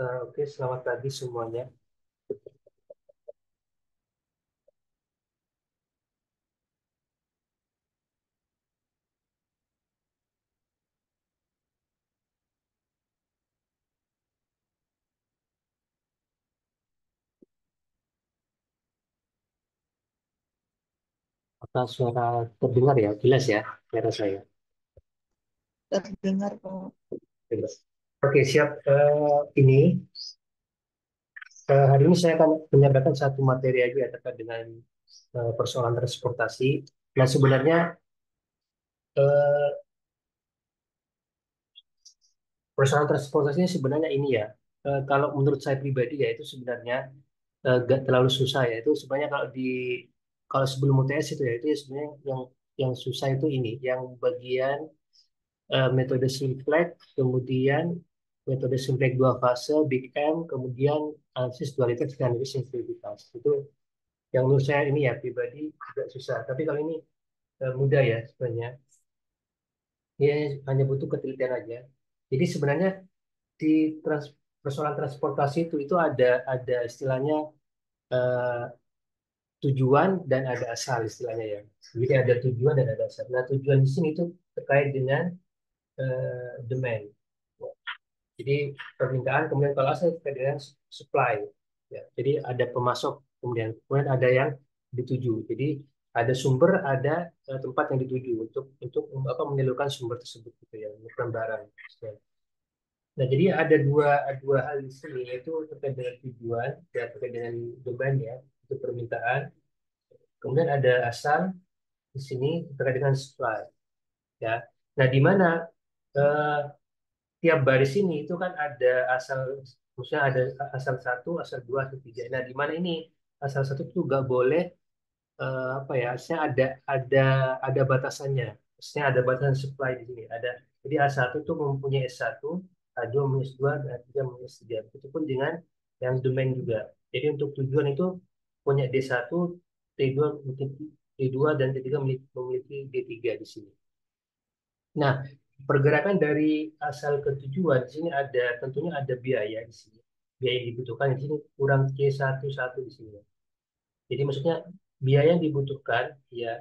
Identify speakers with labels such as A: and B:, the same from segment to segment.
A: Oke, selamat pagi semuanya. Apakah suara terdengar ya? Jelas ya, suara saya.
B: Terdengar kok.
A: Jelas. Oke, siap. Hari ini saya akan menyampaikan satu materi aja terkait dengan persoalan transportasi. Nah, sebenarnya eh, persoalan transportasinya sebenarnya ini ya. Kalau menurut saya pribadi ya itu sebenarnya gak terlalu susah ya. Itu sebenarnya kalau sebelum UTS itu ya itu ya sebenarnya yang susah itu ini, yang bagian metode Simplex, kemudian metode Simplex dua fase, Big M, kemudian analisis dualitas dan analisis simplifitas. Itu yang menurut saya ini ya pribadi agak susah. Tapi kalau ini mudah ya sebenarnya. Ini hanya butuh ketelitian aja. Jadi sebenarnya di persoalan transportasi itu ada istilahnya eh, tujuan dan ada asal istilahnya ya. Jadi ada tujuan dan ada asal. Nah, tujuan di sini itu terkait dengan demand. Jadi permintaan kemudian kalau asal terkait dengan supply. Ya, jadi ada pemasok kemudian ada yang dituju. Jadi ada sumber, ada tempat yang dituju untuk apa menyalurkan sumber tersebut gitu ya, menyalurkan barang. Ya. Nah, jadi ada dua hal di sini yaitu terkait dengan tujuan ya terkait dengan demand ya, itu permintaan. Kemudian ada asal di sini terkait dengan supply ya. Nah, di mana eh, tiap baris ini itu kan ada asal, maksudnya ada asal satu, asal dua, asal tiga. Nah, di mana ini asal satu itu nggak boleh apa ya? Maksudnya ada batasannya. Maksudnya ada batasan supply di sini. Jadi A1 itu mempunyai S1, A2 mempunyai S2, dan A3 mempunyai S3. Begitupun dengan yang domain juga. Jadi untuk tujuan itu punya D1, T2 T2 dan T3 memiliki D3 di sini. Nah, pergerakan dari asal ke tujuan di sini tentunya ada biaya di sini. Biaya yang dibutuhkan di sini kurang C11 di sini. Jadi maksudnya biaya yang dibutuhkan ya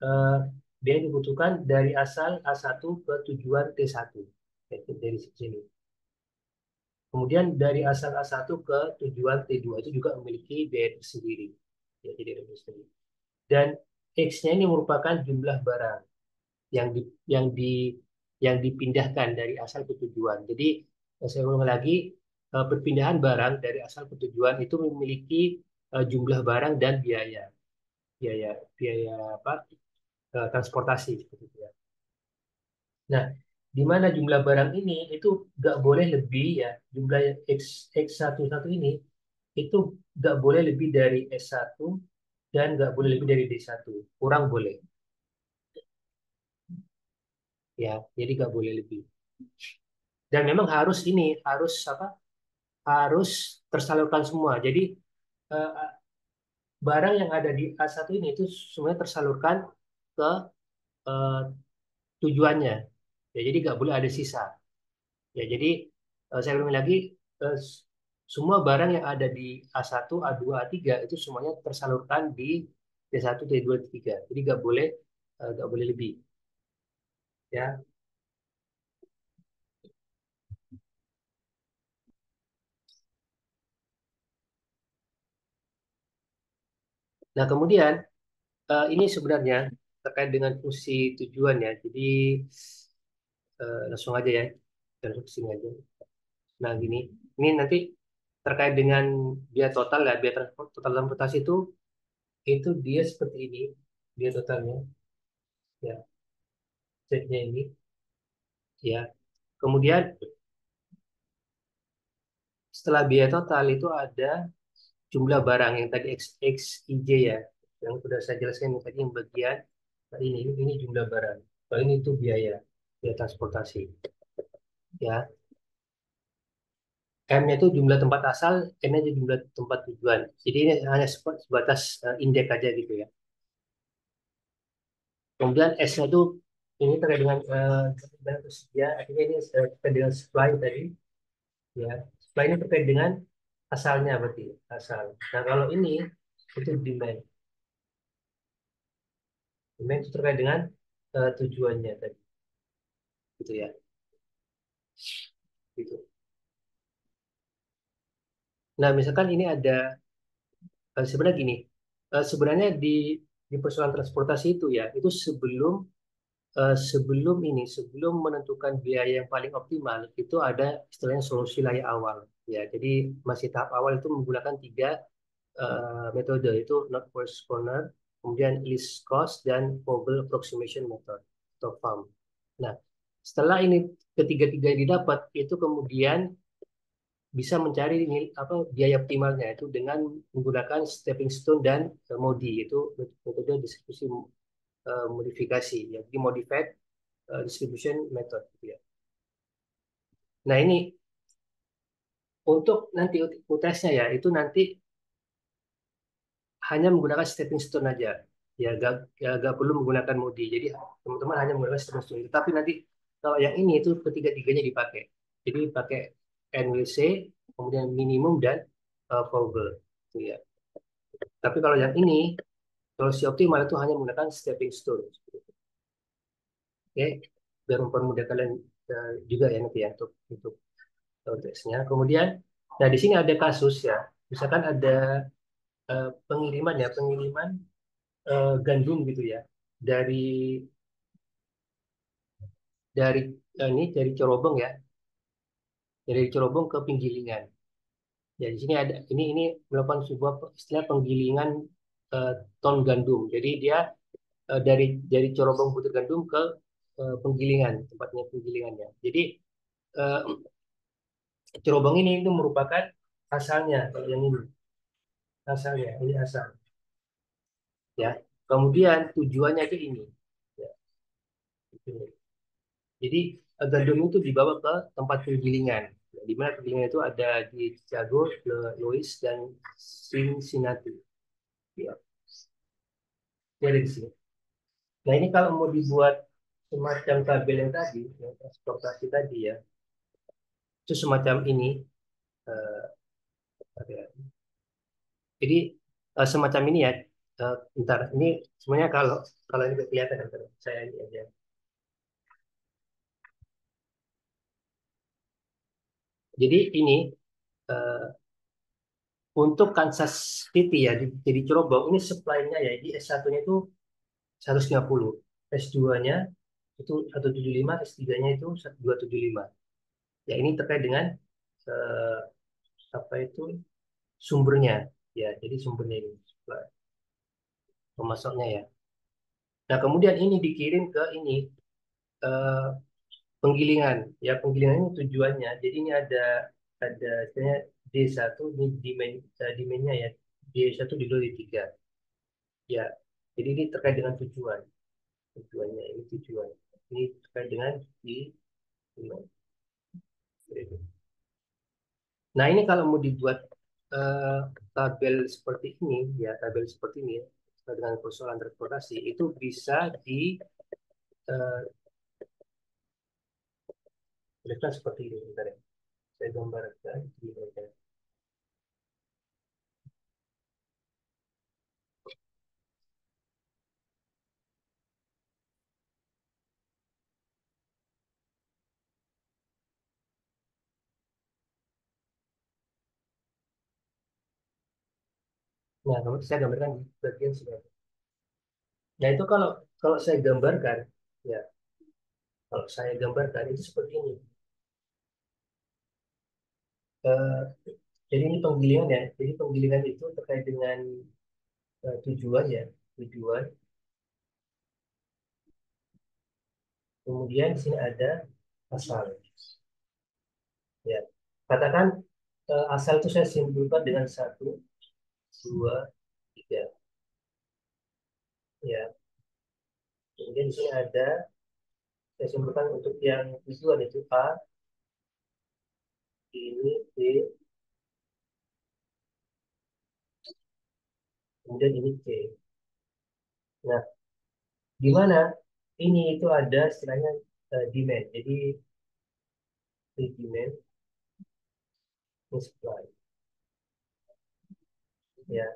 A: eh, biaya yang dibutuhkan dari asal A1 ke tujuan T1. Yaitu dari sini. Kemudian dari asal A1 ke tujuan T2 itu juga memiliki biaya tersendiri. Ya, jadi ada biaya tersendiri. Dan X-nya ini merupakan jumlah barang yang di, yang di yang dipindahkan dari asal ke tujuan. Jadi saya ulang lagi, perpindahan barang dari asal ke tujuan itu memiliki jumlah barang dan biaya biaya apa transportasi seperti itu ya. Nah, di mana jumlah barang ini itu nggak boleh lebih ya jumlah X11 ini itu nggak boleh lebih dari S1 dan nggak boleh lebih dari D1. Kurang boleh ya, jadi nggak boleh lebih. Dan memang harus ini harus tersalurkan semua. Jadi eh, barang yang ada di A1 ini itu semuanya tersalurkan ke eh, tujuannya. Ya, jadi nggak boleh ada sisa. Ya, jadi saya ulangi lagi, eh, s- semua barang yang ada di A1, A2, A3 itu semuanya tersalurkan di T1, T2, T3. Jadi nggak boleh lebih. Ya. Nah, kemudian ini sebenarnya terkait dengan fungsi tujuan ya. Jadi langsung aja ya, langsung ke sini aja. Nah, ini nanti terkait dengan biaya total ya, total transportasi itu dia seperti ini, biaya totalnya ya, setnya ini ya. Kemudian setelah biaya total itu ada jumlah barang yang tadi XXIJ ya, yang sudah saya jelaskan yang tadi yang bagian ini jumlah barang. Kalau ini itu biaya transportasi ya. M-nya itu jumlah tempat asal, N-nya itu jumlah tempat tujuan. Jadi ini hanya sebatas indeks aja gitu ya. Kemudian S-nya itu ini terkait dengan tersedia, akhirnya ini terkait dengan supply tadi, ya. Nah, ini terkait dengan asalnya berarti asal. Nah, kalau ini itu demand. Demand itu terkait dengan tujuannya tadi, gitu ya. Gitu. Nah, misalkan ini ada sebenarnya gini, sebenarnya di persoalan transportasi itu ya, itu sebelum menentukan biaya yang paling optimal, itu ada istilahnya solusi layak awal. Ya, jadi masih tahap awal itu menggunakan tiga metode, itu not first corner, kemudian least cost, dan Vogel approximation method atau FAM. Nah, setelah ini ketiga-tiga didapat, itu kemudian bisa mencari apa biaya optimalnya itu dengan menggunakan stepping stone dan MODI, itu metode distribusi modifikasi, ya, jadi modified distribution method, gitu ya. Nah, ini untuk nanti UTS-nya ya, itu nanti hanya menggunakan stepping stone aja. Ya, gak perlu menggunakan MODI. Jadi teman-teman hanya menggunakan stepping stone. Tapi nanti kalau yang ini itu ketiga-tiganya dipakai. Jadi pakai NWC, kemudian minimum dan Vogel. Itu ya. Tapi kalau yang ini, solusi optimal itu hanya menggunakan stepping stone. Oke, biar mempermudah kalian juga ya nanti ya untuk konteksnya. Kemudian, nah di sini ada kasus ya. Misalkan ada pengiriman gandum gitu ya dari dari dari Corobong ya, dari Corobong ke Pinggilingan. Ya di sini ada ini melakukan sebuah istilah penggilingan eh, ton gandum. Jadi dia dari Corobong Butir Gandum ke Penggilingan, tempatnya penggilingannya. Jadi eh, Cerobong ini itu merupakan asalnya, kalau yang ini asalnya, ini asal, ya. Kemudian tujuannya itu ini, ya, itu. Jadi gandum itu dibawa ke tempat penggilingan, ya, di mana penggilingan itu ada di Chicago, Louis, dan Cincinnati. Ya, ini ada di sini. Nah, ini kalau mau dibuat semacam tabel yang tadi, yang transportasi tadi ya, itu semacam ini. eh, apa ya, Jadi semacam ini ya. Bentar, ini sebenarnya kalau kalau ini kelihatan kan, saya ini aja. Jadi ini eh, untuk Kansas City ya, jadi Cerobong ini supply-nya ya, di S1-nya itu 150, S2-nya itu 175, S3-nya itu 275. Ya, ini terkait dengan eh, apa itu sumbernya ya, jadi sumbernya ini supply, pemasoknya ya. Nah, kemudian ini dikirim ke ini eh, penggilingan. Ya, penggilingan ini tujuannya. Jadi ini ada istilahnya D1, ini demand-nya ya. D1 di 2 di 3. Ya. Jadi ini terkait dengan tujuan. Tujuannya ini tujuan. Ini terkait dengan di demand. Nah, ini kalau mau dibuat eh, tabel seperti ini, ya, tabel seperti ini ya, dengan persoalan transportasi itu bisa diberikan seperti ini. Bentar ya. Saya gambarkan di meja. Nah, kalau saya gambarkan di bagian sini. Nah, itu kalau kalau saya gambarkan, ya, kalau saya gambarkan itu seperti ini. Eh, jadi ini penggilingan ya. Jadi penggilingan itu terkait dengan tujuan ya, tujuan. Kemudian di sini ada asal. Ya, katakan asal itu saya simpulkan dengan satu, dua, tiga. Ya, kemudian di sini ada saya simpulkan untuk yang tujuan itu A, ini B, kemudian ini C. Nah, di mana ini itu ada istilahnya demand. Jadi demand Ini supply. Ya.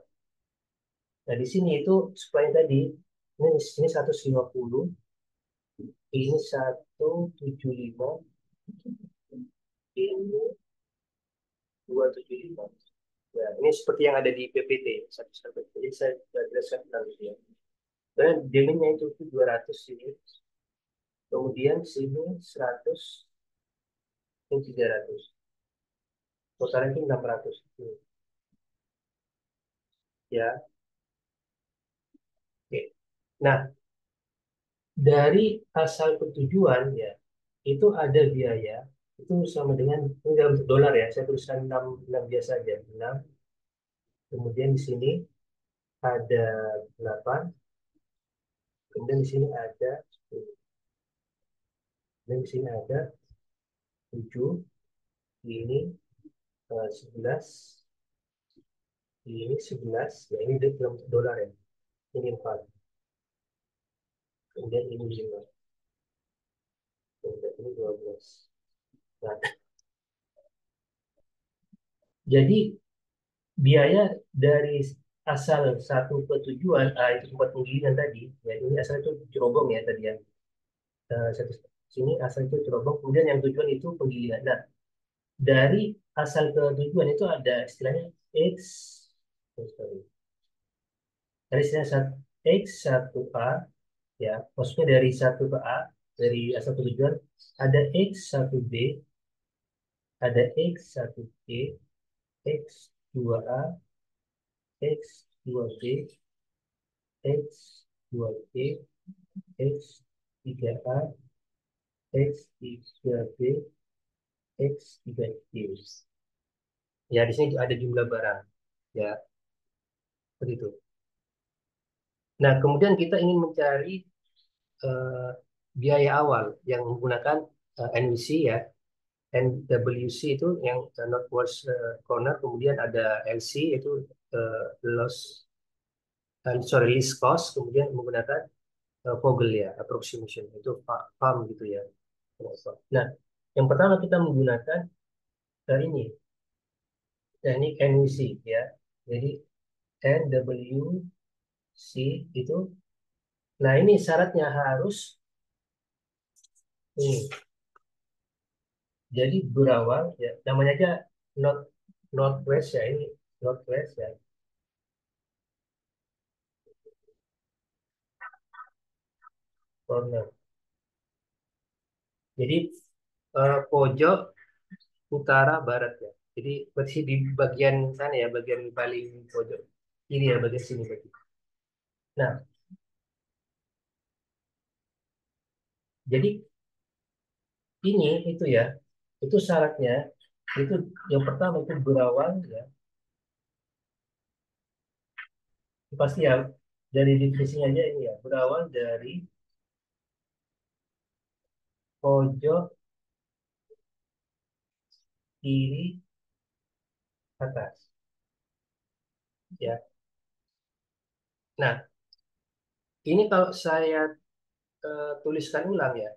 A: Nah, di sini itu supply tadi, ini 150, ini 175, ini 275. Ya, ini seperti yang ada di PPT, satu satu. Jadi saya sudah jelaskan tentang itu ya. Dan demandnya itu 200 sini, kemudian sini 100, ini 300. Totalnya itu 600. Ya, oke. Nah, dari asal ketujuan ya, itu ada biaya, itu sama dengan, ini dalam dolar ya, saya tuliskan 6, 6 biasa aja, 6. Kemudian di sini ada 8, kemudian di sini ada 10, dan di sini ada 7, ini 11, ini 11, ya ini dalam dolar ya, ini 4, kemudian ini 5, kemudian ini 12. Nah, jadi biaya dari asal satu ke tujuan, itu tempat penggilingan tadi, ya ini asal itu cerobong ya tadi ya. Satu sini asal itu cerobong, kemudian yang tujuan itu penggilingan. Nah, dari asal ke tujuan itu ada istilahnya X, oh, sorry. Dari istilah X1A, ya, maksudnya dari satu ke A, dari asal ke tujuan, ada X1B, ada X1C, X2A, X2B, X2C, X3A, X3B, X3C. Ya, di sini ada jumlah barang. Ya, begitu. Nah, kemudian kita ingin mencari eh, biaya awal yang menggunakan NWC ya. NWC itu yang Northwest Corner, kemudian ada LC itu loss, least cost, kemudian menggunakan Vogel ya, approximation itu farm gitu ya. Nah, yang pertama kita menggunakan ini teknik NWC ya. Jadi NWC itu, nah ini syaratnya harus ini. Jadi berawal ya, namanya aja North Northwest ya, ini Northwest ya. Corner. Jadi pojok utara barat ya. Jadi berarti di bagian sana ya, bagian paling pojok ini ya, bagian sini berarti. Nah, jadi ini itu ya, itu syaratnya itu yang pertama itu berawal ya, pasti ya dari definisinya aja ini ya, berawal dari pojok kiri atas ya. Nah, ini kalau saya tuliskan ulang ya.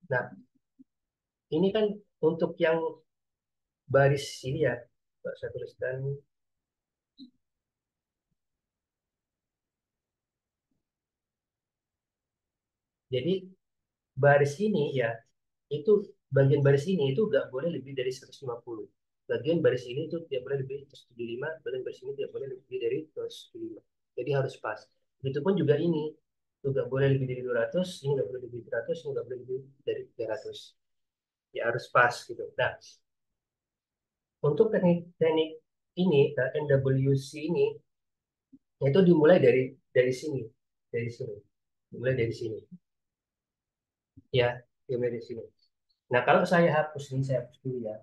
A: Nah, ini kan untuk yang baris ini ya, Pak, saya tuliskan. Jadi baris ini ya, itu bagian baris ini itu nggak boleh lebih dari 150. Bagian baris ini itu tidak boleh lebih dari 175, bagian baris ini tidak boleh lebih dari 175. Jadi harus pas. Begitupun juga ini, itu nggak boleh lebih dari 200, ini nggak boleh lebih dari 300, ini nggak boleh lebih dari 300. Ya harus pas gitu. Nah, untuk teknik ini, NWC ini, itu dimulai dari sini, dari sini, dimulai dari sini, ya, dimulai dari sini. Nah, kalau saya hapus ini, saya hapus dulu ya,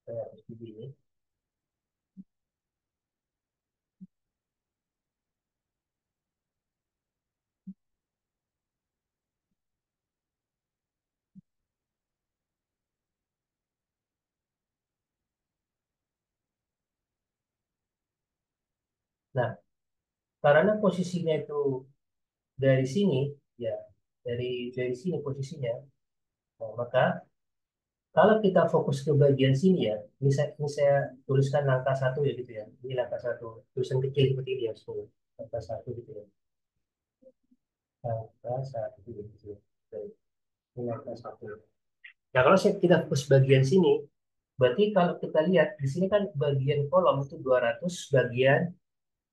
A: saya hapus dulu ini. Nah, karena posisinya itu dari sini, ya, dari sini posisinya, nah, maka Kalau kita fokus ke bagian sini ya, ini saya tuliskan langkah satu ya gitu ya. Ini langkah satu, tulisan kecil seperti ini ya, semua. Langkah satu gitu ya. Langkah satu gitu ya. Baik, ini langkah satu. Nah, kalau kita fokus bagian sini, berarti kalau kita lihat di sini kan bagian kolom itu 200, bagian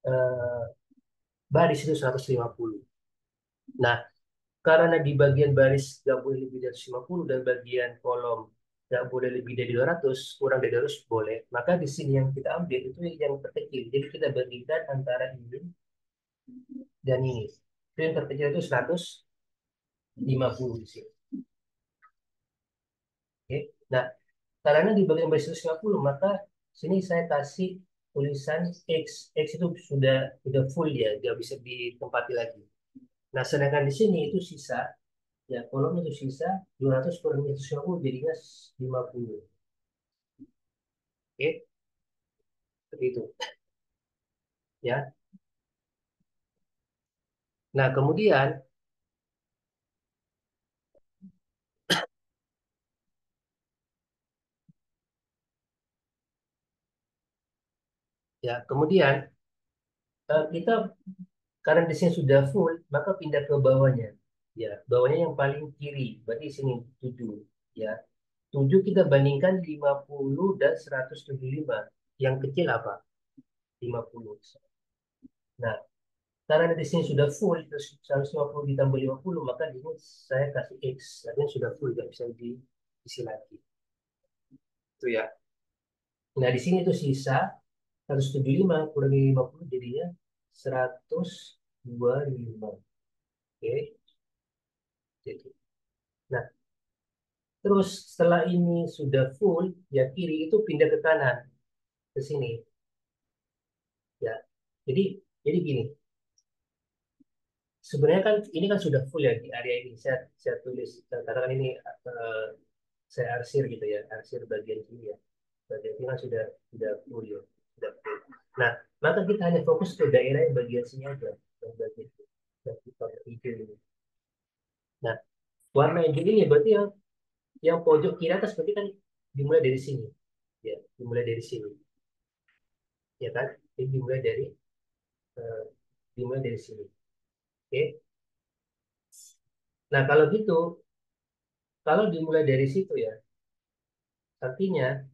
A: eh, baris itu 150. Nah, karena di bagian baris nggak boleh lebih dari 150 dan bagian kolom nggak boleh lebih dari 200, kurang dari 200 boleh. Maka di sini yang kita ambil itu yang terkecil. Jadi kita bandingkan antara ini dan ini. Itu yang terkecil itu 150 di sini. Oke. Nah, karena di bagian baris 150, maka sini saya kasih tulisan X. X itu sudah full ya, nggak bisa ditempati lagi. Nah, sedangkan di sini itu sisa. Ya, kolom itu sisa 200 kurang 150 jadinya 50. Oke, seperti itu. Ya. Nah, kemudian kemudian kita karena di sini sudah full, maka pindah ke bawahnya. Ya, bawahnya yang paling kiri. Berarti sini 7. Ya. 7 kita bandingkan 50 dan 175. Yang kecil apa? 50. Nah, karena di sini sudah full, terus 150 ditambah 50, maka di sini saya kasih X. Artinya sudah full, nggak bisa diisi lagi. Itu ya. Nah, di sini itu sisa 175 kurangi 50 jadinya 125. Oke, jadi. Nah, terus setelah ini sudah full, ya kiri itu pindah ke kanan, ke sini. Ya, jadi jadi gini. Sebenarnya kan ini kan sudah full ya di area ini. Saya tulis, katakan ini saya arsir gitu ya, arsir bagian sini ya. Bagian sini kan sudah full ya, sudah full. Nah, maka kita hanya fokus ke daerah yang bagian sini aja, yang bagian yang kita hijau ini. Nah, warna hijau ini berarti yang pojok kiri atas berarti kan dimulai dari sini, ya, dimulai dari sini, ya kan? Jadi eh, dimulai dari sini. Oke. Nah, kalau gitu, kalau dimulai dari situ ya, artinya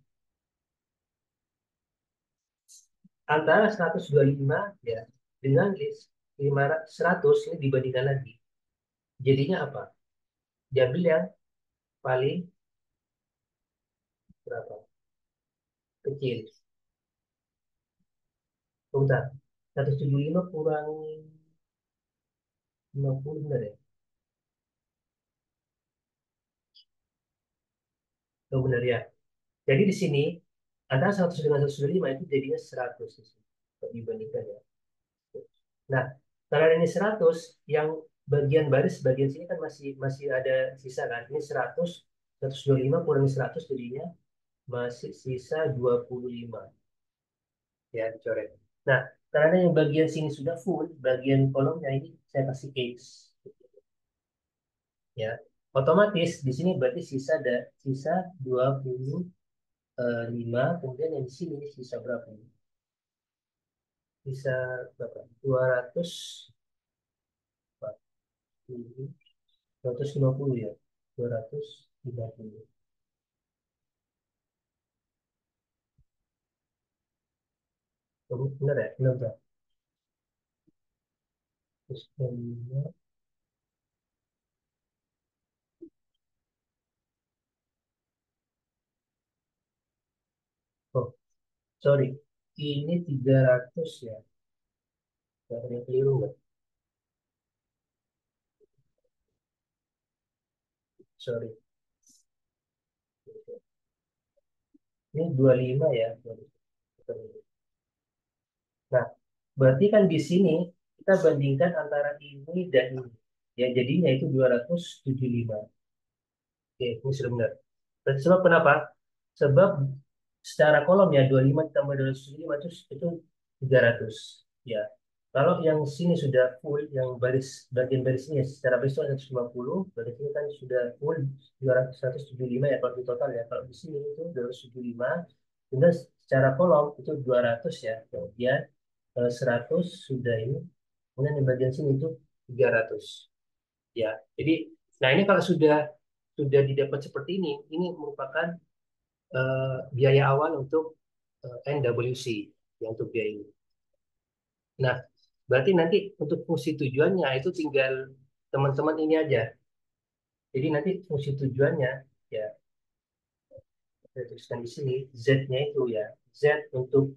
A: antara 125 ya dengan list 100 ini dibandingkan lagi. Jadinya apa? Diambil yang paling berapa? Kecil. Bentar. 175 kurang 50 benar ya? Oh, benar ya. Jadi di sini antara 100 dengan 125 itu jadinya 100 di sini. Dibandingkan ya. Nah, kalau ini 100, yang bagian baris bagian sini kan masih masih ada sisa kan. Ini 100, 125 kurangi 100 jadinya masih sisa 25. Ya, dicoret. Nah, karena yang bagian sini sudah full, bagian kolomnya ini saya kasih X. Ya, otomatis di sini berarti sisa 25, kemudian yang di sini sisa berapa? Sisa berapa? 250 ya. 250. Oh, benar ya? Benar, benar. Terus kemudian, oh, sorry. Ini 300 ya. Gak ada yang keliru nggak? Sorry. Ini 25 ya. Nah, berarti kan di sini kita bandingkan antara ini dan ini. Ya, jadinya itu 275. Oke, ini sudah benar. Dan sebab kenapa? Sebab secara kolom ya 25 ditambah 275 itu 300. Ya. Kalau yang sini sudah full, yang bagian baris ini ya, secara baris itu 150, baris ini kan sudah full 200, 175 ya kalau di total ya. Kalau di sini itu 275, kemudian secara kolom itu 200 ya. Kemudian 100 sudah ini, kemudian di bagian sini itu 300 ya. Jadi, nah ini kalau sudah didapat seperti ini merupakan biaya awal untuk NWC, ya untuk biaya ini. Nah, berarti nanti untuk fungsi tujuannya itu tinggal teman-teman ini aja. Jadi nanti fungsi tujuannya ya saya tuliskan di sini Z-nya itu ya Z untuk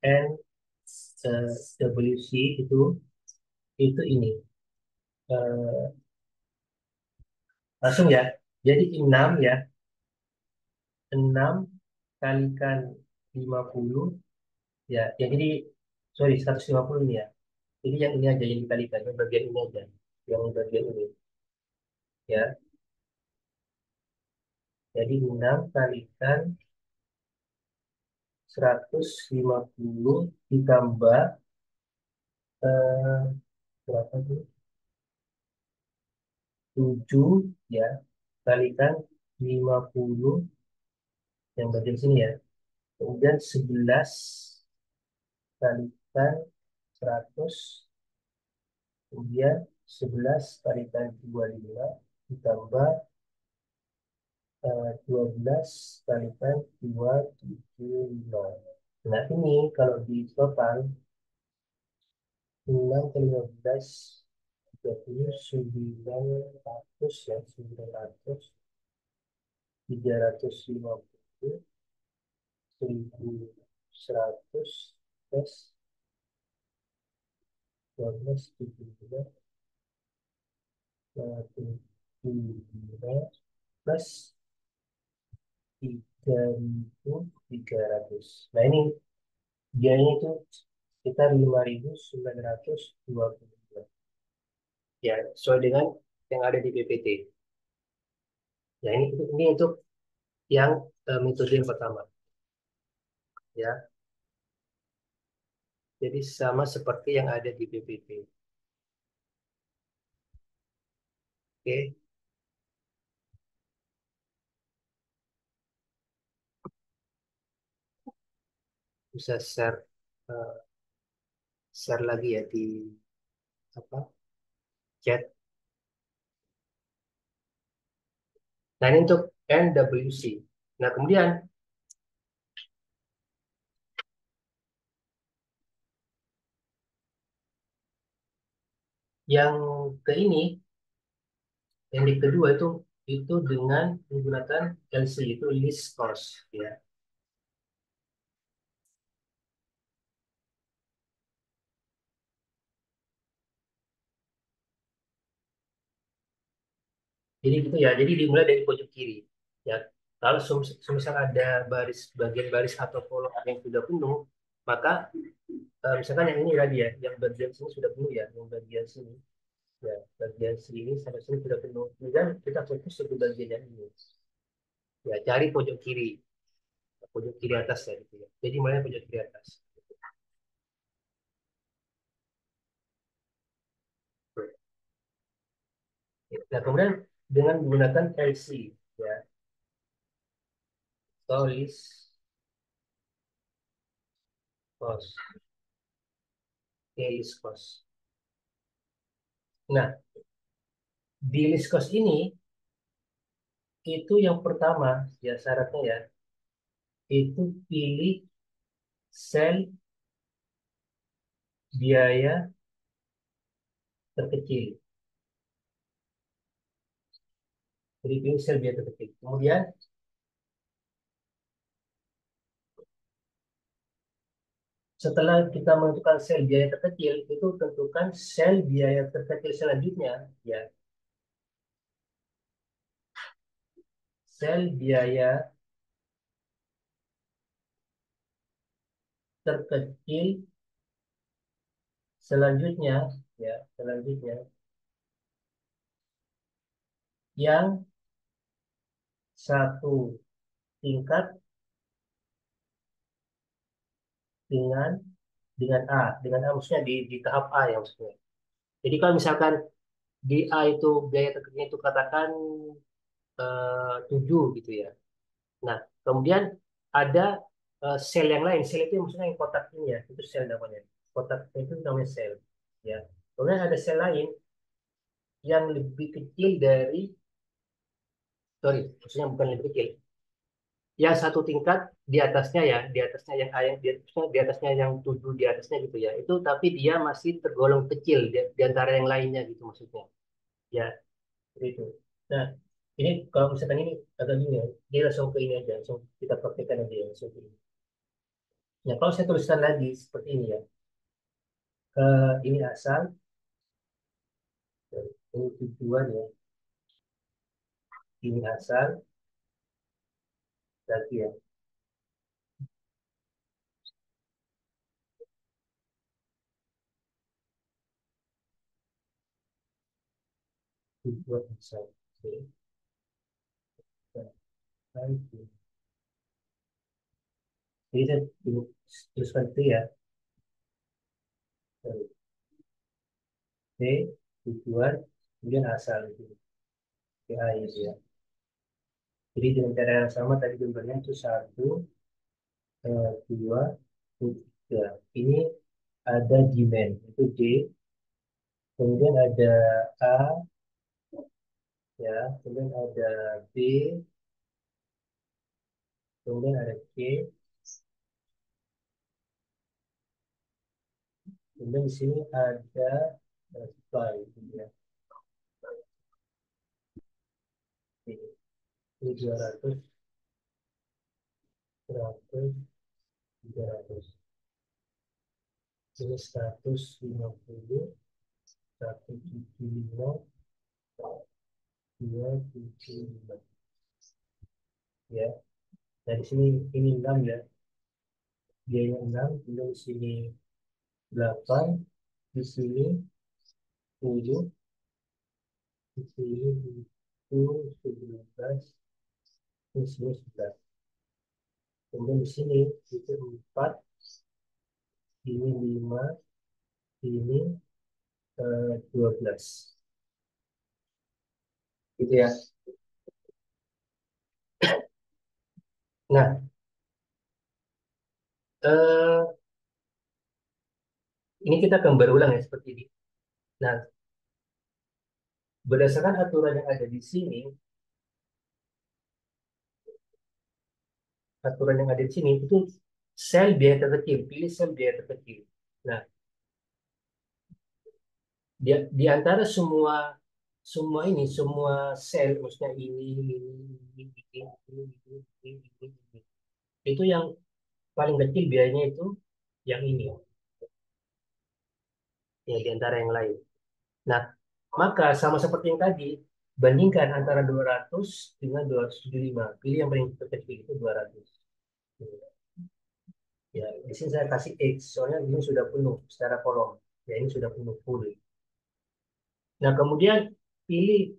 A: N WC itu ini. Eh, langsung ya. Jadi 6 ya, 6 kalikan 50 ya. Ya jadi sorry 150 ini ya. Jadi yang ini aja yang dikalikan, yang bagian ini aja. Yang bagian ini ya. Jadi 6 kalikan 150 ditambah eh, berapa tuh? 7 ya kalikan 50 yang bagian sini ya. Kemudian 11 kalikan 100, kemudian 11 kalikan 25 ditambah 12 kalikan 275. Nah ini kalau di total 6 ke 15 3900 ya 900 350 1100 plus 12 17 plus 3.300. Nah ini biayanya itu sekitar 5.922 ya sesuai dengan yang ada di PPT. Ya ini untuk yang metode yang pertama ya. Jadi sama seperti yang ada di PPT. Oke, bisa eh, share lagi ya di apa chat. Nah ini untuk NWC. Nah kemudian yang ke ini, yang di kedua itu dengan menggunakan LC itu list cost ya. Jadi gitu ya. Jadi dimulai dari pojok kiri ya. Kalau semisal ada bagian baris atau kolom yang sudah penuh, maka misalkan yang ini tadi ya, yang bagian sini sudah penuh ya, yang bagian sini ya, bagian sini sampai sini sudah penuh. Kemudian kita fokus ke bagian yang ini. Ya, cari pojok kiri atas ya gitu ya. Jadi mulai pojok kiri atas. Nah, kemudian dengan menggunakan LC ya, tulis cost, list cost. Nah, di list cost ini itu yang pertama ya syaratnya ya, itu pilih sel biaya terkecil. Jadi pilih sel biaya terkecil. Kemudian setelah kita menentukan sel biaya terkecil, itu tentukan sel biaya terkecil selanjutnya ya. Sel biaya terkecil selanjutnya ya, selanjutnya yang satu tingkat dengan dengan A maksudnya di tahap A ya maksudnya. Jadi kalau misalkan di A itu biaya terkecil itu katakan 7 gitu ya. Nah, kemudian ada sel yang lain. Sel itu maksudnya yang kotak ini ya, itu sel namanya. Kotak itu namanya sel. Ya. Kemudian ada sel lain yang lebih kecil dari, sorry, maksudnya bukan lebih kecil. Yang satu tingkat di atasnya ya, di atasnya yang A yang di atasnya yang 7 di atasnya gitu ya. Itu tapi dia masih tergolong kecil di antara yang lainnya gitu maksudnya. Ya, seperti itu. Nah, ini kalau misalkan ini agak bingung ya, dia langsung ke ini aja, langsung kita praktekkan aja ya, langsung ke ini. Nah, kalau saya tuliskan lagi seperti ini ya, ini asal, ini tujuan ya, ini asal, berarti ya, tujuan asal. Oke, baik. Jadi saya tuliskan itu ya, B, tujuan, kemudian asal itu, PA itu ya. Jadi dengan cara yang sama tadi gambarnya itu satu, dua, tiga. Ini ada demand, itu D, kemudian ada A, ya, kemudian ada B, kemudian ada C, kemudian di sini ada supply, gitu ya. Ini 200, 100, 300. Ini 150, 175, 275. Ya. Nah, di sini ini 6 ya. Biaya 6, kemudian di sini 8, di sini 10, di sini itu 11, di sini 11. Kemudian di sini itu 4, ini 5, ini 12. Gitu ya. Nah, eh, ini kita akan berulang ya seperti ini. Nah, berdasarkan aturan yang ada di sini, aturan yang ada di sini itu sel biaya terkecil, pilih sel biaya terkecil. Nah, di antara semua semua ini, semua sel, maksudnya ini, itu yang paling kecil biayanya itu yang ini, ya di antara yang lain. Nah, maka sama seperti yang tadi, bandingkan antara 200 dengan 275. Pilih yang paling terkecil itu 200. Ya, di sini saya kasih X, soalnya ini sudah penuh secara kolom. Ya, ini sudah penuh full. Nah, kemudian pilih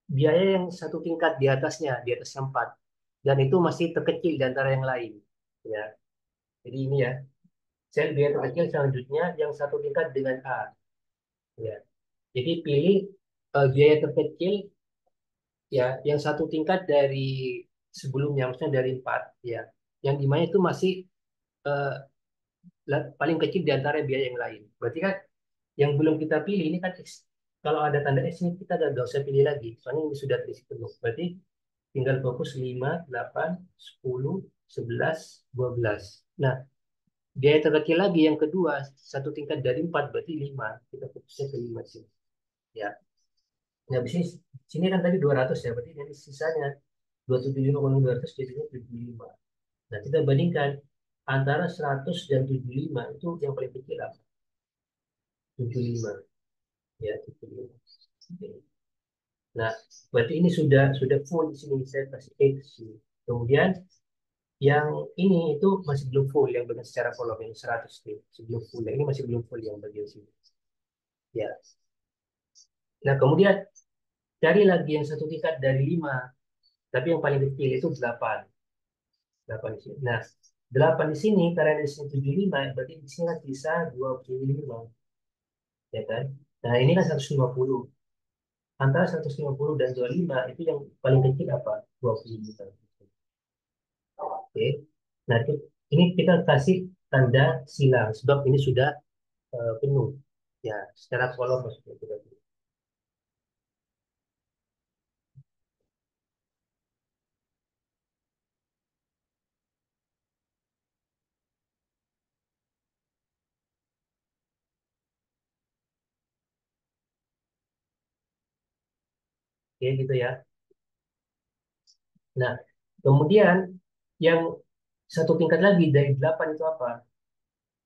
A: biaya yang satu tingkat di atasnya, di atas yang 4. Dan itu masih terkecil di antara yang lain. Ya, jadi ini ya, sel biaya terkecil selanjutnya yang satu tingkat dengan A. Ya, jadi pilih biaya terkecil ya yang satu tingkat dari sebelumnya, maksudnya dari 4. Ya, yang dimana itu masih eh, paling kecil di antara biaya yang lain. Berarti kan yang belum kita pilih ini kan X. Kalau ada tanda X ini kita nggak usah pilih lagi. Soalnya ini sudah terisi penuh. Berarti tinggal fokus 5, 8, 10, 11, 12. Nah, biaya terkecil lagi yang kedua, satu tingkat dari 4 berarti 5. Kita fokusnya ke 5 sih. Ya. Nah, di sini kan tadi 200 ya. Berarti dari sisanya 275 kurang 200 jadinya 75. Nah, kita bandingkan antara 100 dan 75 itu yang paling kecil apa? 75. Ya, 75. Oke. Nah, berarti ini sudah full di sini saya kasih X. Kemudian yang ini itu masih belum full yang benar secara kolom yang 100 nih, sebelum full. Yang ini masih belum full yang bagian sini. Ya. Nah, kemudian cari lagi yang satu tingkat dari 5, tapi yang paling kecil itu 8. 8 di sini. Nah, 8 di sini, karena di sini 75, berarti di sini kan sisa 25, ya kan? Nah, ini kan 150. Antara 150 dan 25, itu yang paling kecil apa? 20 juta. Oke. Nah, ini kita kasih tanda silang, sebab ini sudah penuh. Ya, secara kolom maksudnya. Oke, gitu ya. Nah, kemudian yang satu tingkat lagi dari 8 itu apa?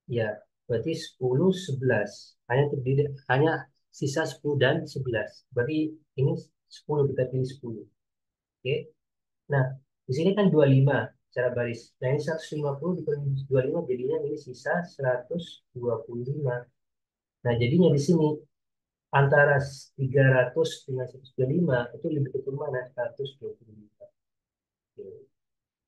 A: Ya, berarti 10, 11. Hanya terdiri, hanya sisa 10 dan 11. Berarti ini 10, kita pilih 10. Oke. Nah, di sini kan 25 secara baris. Nah, ini 150 dikurangi 25, jadinya ini sisa 125. Nah, jadinya di sini antara 300 dengan 125 itu lebih kecil mana? 125. Oke.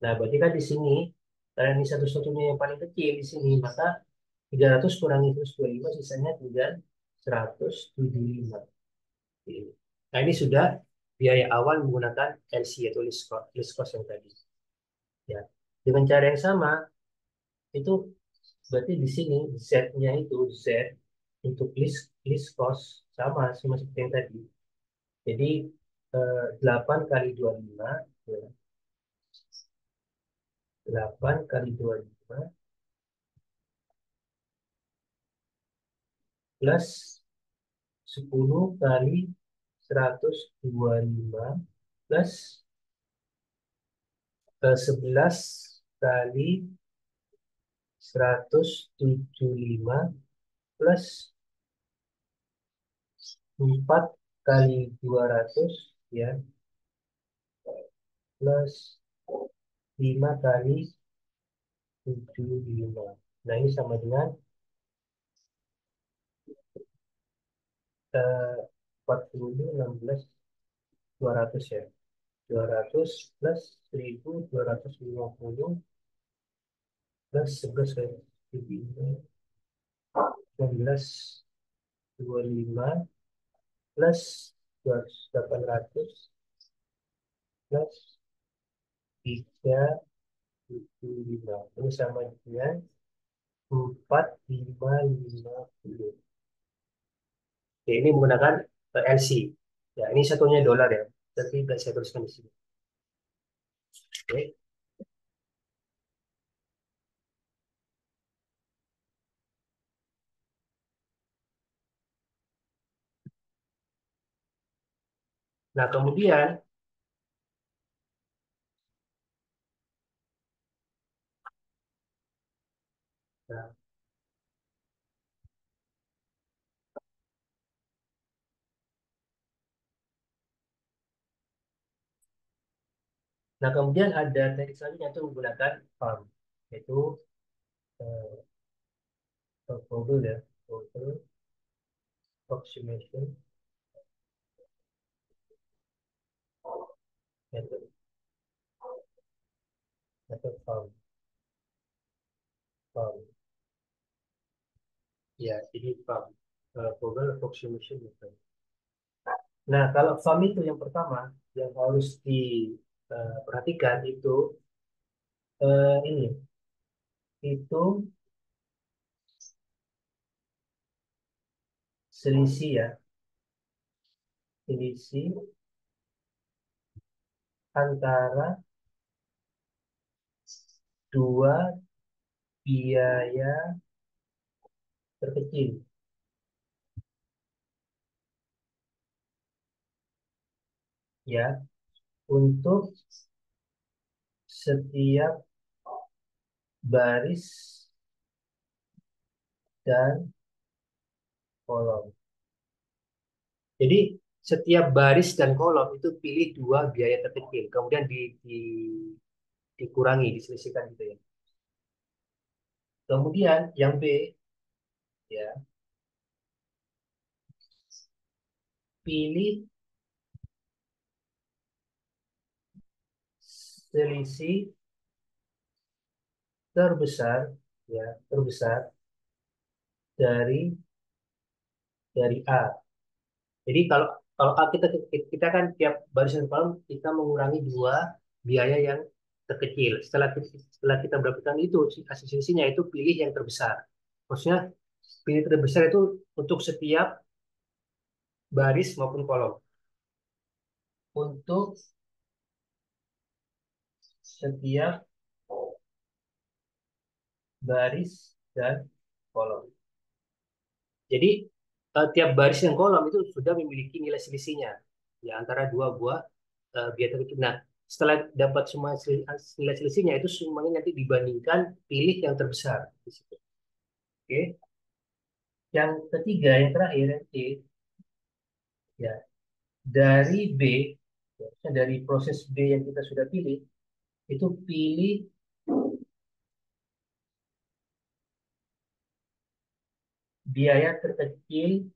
A: Nah, berarti kan di sini, karena ini satu-satunya yang paling kecil di sini, maka 300 kurangi 125, sisanya tinggal 175. Oke. Nah, ini sudah biaya awal menggunakan LC atau list cost yang tadi. Ya. Dengan cara yang sama, itu berarti di sini Z-nya itu Z untuk list cost sama seperti yang tadi. Jadi 8 kali 25, ya, 8 kali 25 plus 10 kali 125 plus 11 kali 175 plus 4 kali 200, ya, plus 5 kali 75. Nah, ini sama dengan 40, 16, 200 ya. 200 plus 1250 plus 11 ya. 19, 25 plus 800 plus 375. Ini sama dengan 4550. Oke, ini menggunakan LC. Ya, ini satunya dolar ya. Tapi nggak saya tuliskan di sini. Oke. Nah, kemudian, nah, kemudian ada teknik selanjutnya itu menggunakan farm, yaitu eh, Google ya, Google approximation method atau farm. Ya, ini farm. Google approximation method. Nah, kalau farm itu yang pertama yang harus diperhatikan itu ini itu selisih ya, selisih antara dua biaya terkecil, ya, untuk setiap baris dan kolom. Jadi setiap baris dan kolom itu pilih dua biaya terkecil, kemudian dikurangi, diselisihkan gitu ya. Kemudian yang B, ya, pilih selisih terbesar, ya terbesar dari A. Jadi kalau kalau A kita kan tiap barisan kolom kita mengurangi dua biaya yang terkecil. Setelah kita mendapatkan itu hasil selisihnya itu pilih yang terbesar. Maksudnya pilih terbesar itu untuk setiap baris maupun kolom. Untuk setiap baris dan kolom. Jadi tiap baris dan kolom itu sudah memiliki nilai selisihnya ya antara dua buah biaya terkecil. Nah, setelah dapat semua nilai selisihnya itu semuanya nanti dibandingkan pilih yang terbesar di situ. Oke. Yang ketiga, yang terakhir C ya dari B ya, dari proses B yang kita sudah pilih itu pilih biaya terkecil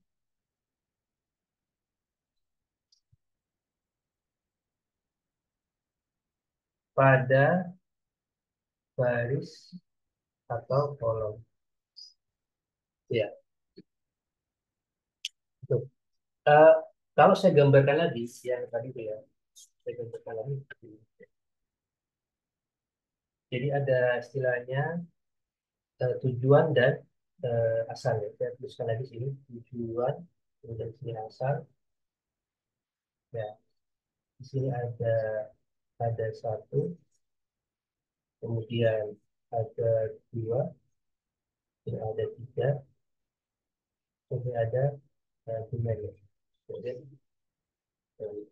A: pada baris atau kolom. Ya, itu. Eh, kalau saya gambarkan lagi yang tadi itu ya, saya gambarkan lagi. Jadi ada istilahnya tujuan dan asal ya. Saya tuliskan lagi sini tujuan kemudian sini asal. Ya, di sini ada satu, kemudian ada dua, kemudian ada tiga, kemudian ada demand ya. Kemudian, eh,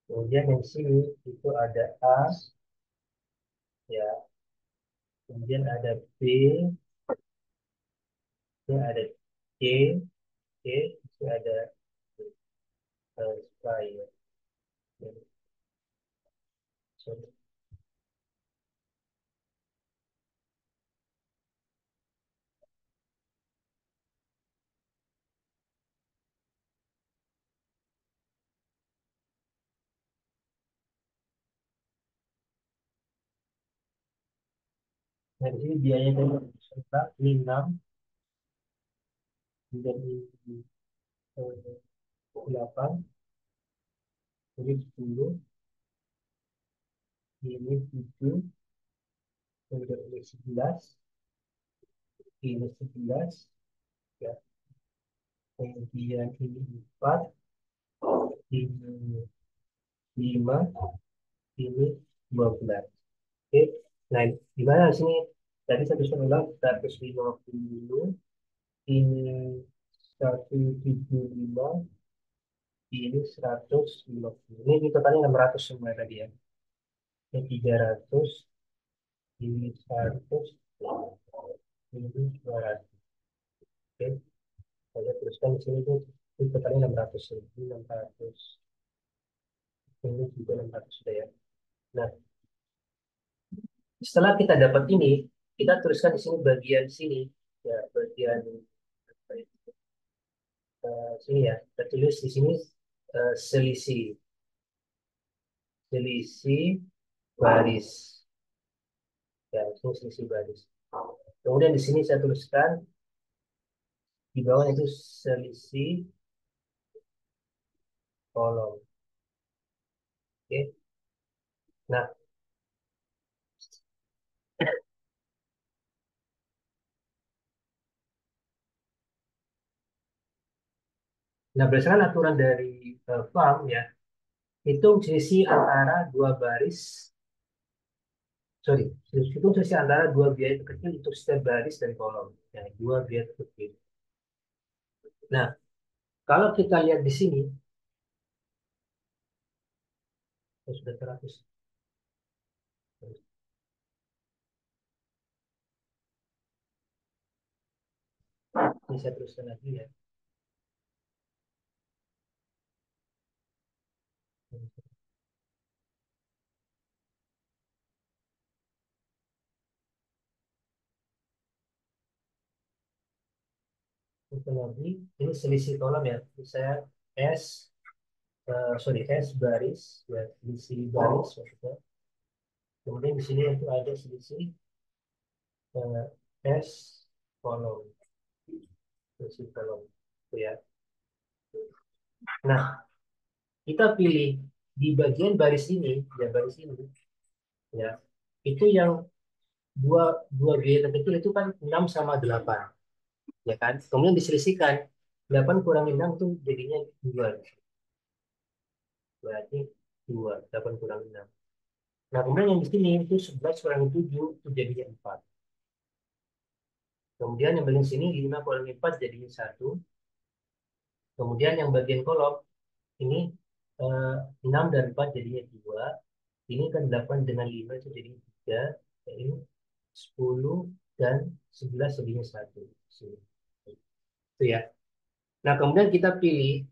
A: kemudian yang sini itu ada A, ya, kemudian ada B, kemudian ada C, C, itu ada supply ya. Ya, sorry. Nah, di sini biaya dari peserta ini 6, kemudian ini 8, ini 10, ini 7, kemudian ini 11, ini 11, ya. Kemudian ini 4, ini 5, ini 12. Oke, nah di mana di sini tadi saya tuliskan ulang 150, ini 175, ini 150. Ini totalnya 600 semua tadi ya. Ini 300, ini 100, ini 200. Oke, saya teruskan di sini tuh ini totalnya 600 ini 600, ini juga 600 sudah ya. Nah, setelah kita dapat ini, kita tuliskan di sini bagian sini ya, bagian sini ya. Kita tulis di sini selisih selisih baris ya, ini selisih baris. Kemudian di sini saya tuliskan di bawah itu selisih kolom. Oke. Nah, nah berdasarkan aturan dari farm ya, hitung selisih antara dua baris, sorry, hitung selisih antara dua biaya terkecil untuk setiap baris dan kolom. Ya, dua biaya terkecil. Nah, kalau kita lihat di sini, sudah 100. Ini saya teruskan lagi ya. Teruskan lagi, ini selisih kolom ya. Ini saya S, sorry, S baris, ya, selisih baris maksudnya. Kemudian di sini itu ada selisih eh, S kolom, selisih kolom. Itu ya. Nah, kita pilih di bagian baris ini, ya baris ini, ya, itu yang dua dua biaya terkecil itu kan 6 sama 8, ya kan? Kemudian diselisihkan 8 kurangi 6 itu jadinya 2, berarti 2 8 kurangi 6. Nah, kemudian yang di sini itu 11 kurangi 7 itu jadinya 4. Kemudian yang bagian sini 5 kurangi 4 jadinya 1. Kemudian yang bagian kolom ini eh, 6 dan 4 jadinya 2. Ini kan 8 dengan 5 itu jadi 3. Ini 10 dan 11 jadinya 1. Sini. Itu ya. Nah, kemudian kita pilih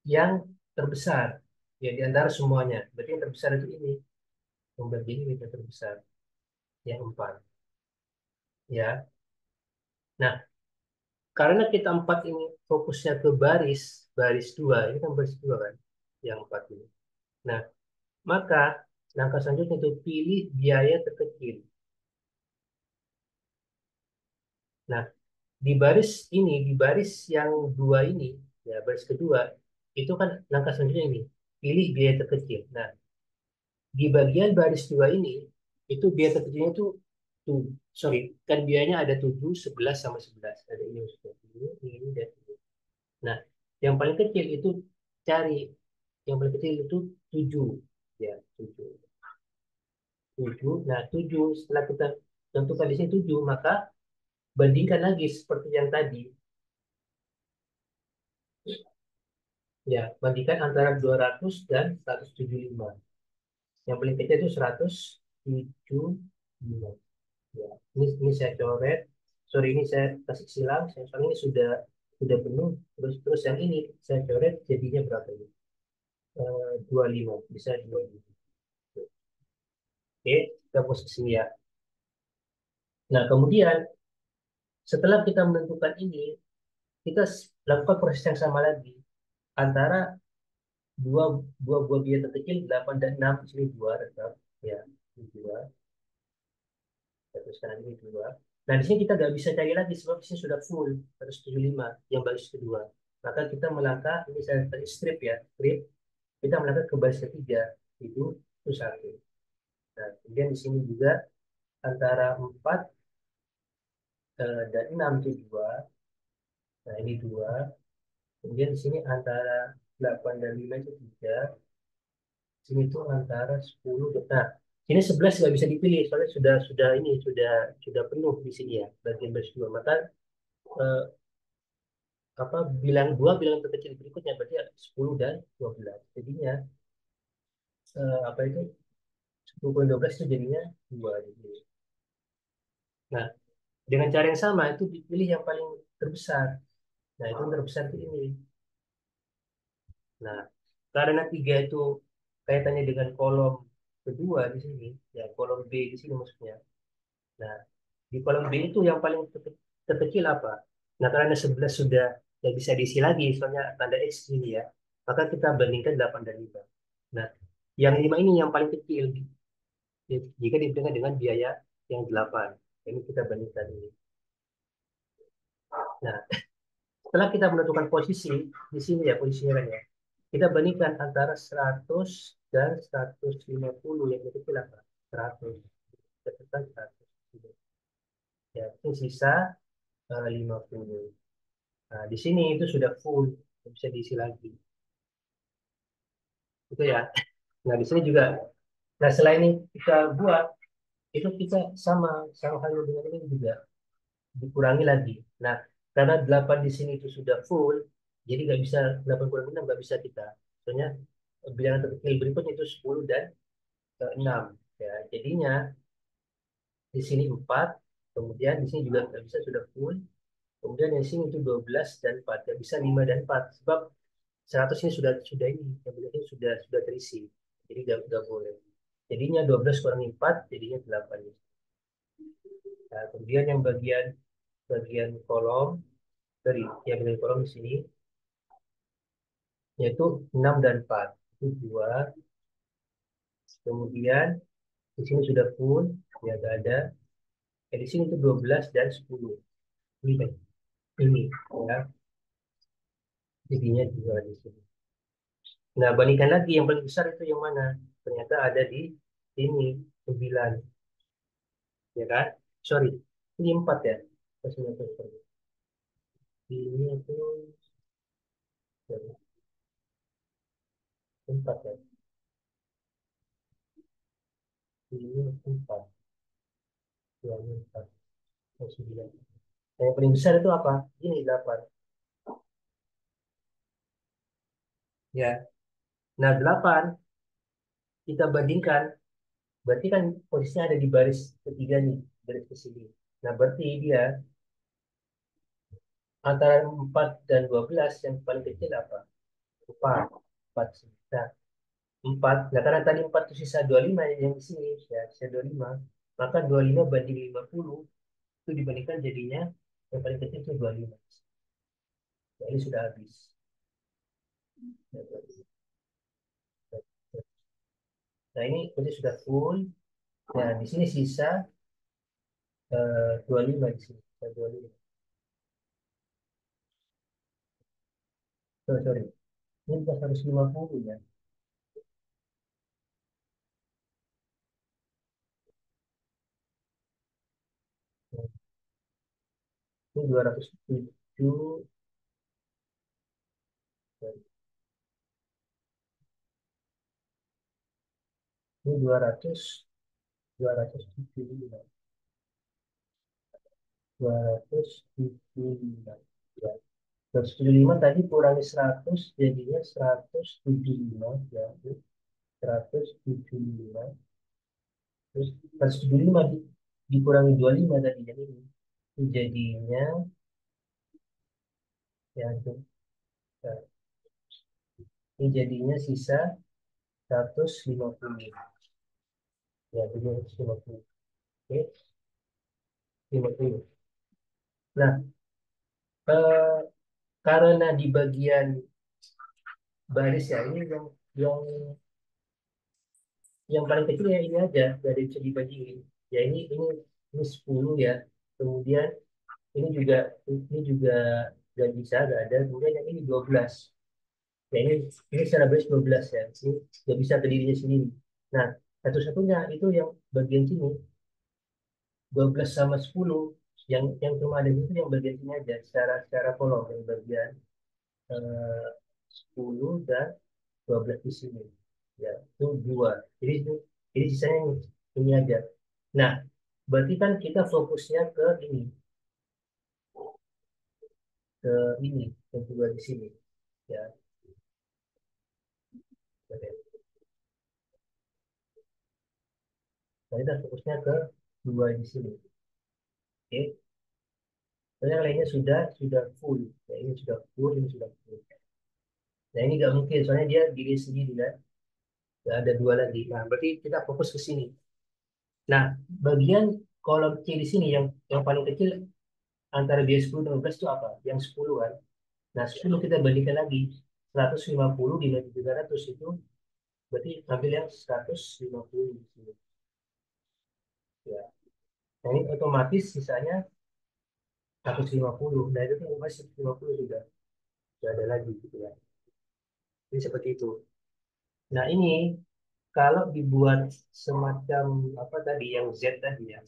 A: yang terbesar. Ya, di antara semuanya. Berarti yang terbesar itu ini. Yang bagian ini yang terbesar. Yang 4. Ya. Nah, karena kita 4 ini fokusnya ke baris, baris 2. Ini kan baris 2 kan. Yang 4 ini. Nah, maka langkah selanjutnya itu pilih biaya terkecil. Nah, di baris ini, di baris yang 2 ini, ya baris kedua, itu kan langkah selanjutnya ini, pilih biaya terkecil. Nah, di bagian baris 2 ini, itu biaya terkecilnya itu, tuh, sorry, kan biayanya ada 7 11 sama 11. Ada ini maksudnya, ini, dan ini. Nah, yang paling kecil itu cari, yang paling kecil itu 7. Ya, 7. 7. Nah, 7 setelah kita tentukan di sini 7, maka bandingkan lagi seperti yang tadi. Ya, bandingkan antara 200 dan 175. Yang paling kecil itu 175. Ya, ini saya coret. Sorry, ini saya kasih silang. Soalnya ini sudah penuh. Terus yang ini saya coret jadinya berapa ini? 25. Bisa 25. Oke, kita posisi ya. Nah, kemudian setelah kita menentukan ini, kita lakukan proses yang sama lagi antara dua dua buah biaya terkecil 8 dan 6 sini dua tetap ya, ini dua, terus kanan ini dua. Nah, di sini kita nggak bisa cari lagi sebab di sini sudah full 175 yang baris kedua. Maka kita melangkah, ini saya tadi strip ya, strip, kita melangkah ke baris ketiga, itu satu. Nah, kemudian di sini juga antara 4 dan 6 itu dua. Nah, ini dua. Kemudian di sini antara 8 dan 5 itu tiga. Sini tuh antara 10 dan, nah, sini 11 nggak bisa dipilih soalnya sudah ini sudah penuh di sini ya bagian baris dua. Maka eh, apa bilangan terkecil berikutnya berarti ya 10 dan 12. Jadinya apa itu 10 dan 12 itu jadinya 2 gitu. Nah, dengan cara yang sama itu dipilih yang paling terbesar. Nah, itu yang terbesar itu ini. Nah, karena 3 itu kaitannya dengan kolom kedua di sini, ya kolom B di sini maksudnya. Nah, di kolom B itu yang paling terkecil apa? Nah, karena 11 sudah tidak bisa diisi lagi, soalnya tanda X ini ya. Maka kita bandingkan 8 dan 5. Nah, yang 5 ini yang paling kecil jika dibandingkan dengan biaya yang 8. Ini kita bandingkan ini. Nah, setelah kita menentukan posisi, di sini ya posisinya kan ya. Kita bandingkan antara 100 dan 150 yang kecil apa? 100. Kita tekan 100. Ya, itu sisa 50. Nah, di sini itu sudah full, nggak bisa diisi lagi. Itu ya. Nah, di sini juga. Nah, selain ini kita buat, itu kita sama sama halnya dengan ini juga dikurangi lagi. Nah, karena 8 di sini itu sudah full, jadi nggak bisa 8 kurang 6 nggak bisa kita. Soalnya bilangan terkecil berikutnya itu 10 dan 6. Ya, jadinya di sini 4, kemudian di sini juga nggak bisa sudah full. Kemudian yang sini itu 12 dan 4. Nggak bisa 5 dan 4 sebab 100 ini sudah ini yang benar ini sudah terisi, jadi nggak boleh. Jadinya 12 kurangi 4 jadinya 8. Nah, kemudian yang bagian bagian kolom dari yang bagian kolom di sini yaitu 6 dan 4 itu 2. Kemudian Di sini sudah full, ya nggak ada. Di sini itu 12 dan 10. Ini, ini ya, jadinya juga di sini. Nah, bandingkan lagi yang paling besar itu yang mana? Ternyata ada di sini, 9, ya kan? Sorry, ini 4 ya. Ini itu 4 ya. Ini 4, ya, ini 4, 9. Nah, yang paling besar itu apa? Ini 8. Ya. Nah, 8 kita bandingkan, berarti kan posisinya ada di baris ketiga nih, baris ke sini. Nah, berarti dia antara 4 dan 12 yang paling kecil apa? 4. 4. Nah, 4. Nah, karena tadi 4 itu sisa 25 yang di sini, ya, sisa 25. Maka 25 banding 50 itu dibandingkan jadinya yang paling kecil itu 25. Nah, ini sudah habis. Nah, ini berarti sudah full. Nah, di sini sisa 25 di sini. Sisa 25. Sorry, sorry. Ini bukan 150 ya. Ini 207. Ini 275. Ya. 175 tadi kurangi 100 jadinya 175 ya. 175. Terus 175 dikurangi 25 tadi jadi ini. Itu jadinya ya itu, ya, ini jadinya sisa 150. Ya, jadi 150. Oke, 50. Nah, eh, karena di bagian baris ya ini yang yang paling kecil ya ini aja dari bisa dibandingin. Ya ini 10 ya. Kemudian ini juga gak bisa, gak ada. Kemudian yang ini 12. Ya ini secara baris 12 ya. Ini gak bisa ke dirinya sendiri. Nah, satu-satunya itu yang bagian sini 12 sama 10 yang cuma ada itu yang bagian sini aja secara kolom yang bagian eh, 10 dan 12 di sini. Ya, itu dua. Jadi sisanya ini aja. Nah, berarti kan kita fokusnya ke ini, ke ini, yang kedua di sini. Ya, oke. Nah, kita fokusnya ke dua di sini. Oke. Soalnya yang lainnya sudah full. Ya, ini sudah full, ini sudah full. Nah, ini nggak mungkin, soalnya dia diri sendiri kan. Nggak ada dua lagi. Nah, berarti kita fokus ke sini. Nah, bagian kolom C di sini yang paling kecil antara biaya 10 dan 12 itu apa? Yang 10 kan. Nah, 10 kita bandingkan lagi. 150 dibagi 300 itu berarti ambil yang 150 di sini. Ya. Nah, ini otomatis sisanya 150. Nah, itu kan masih 150 sudah ada lagi gitu ya. Jadi seperti itu. Nah, ini kalau dibuat semacam apa tadi yang Z tadi ya,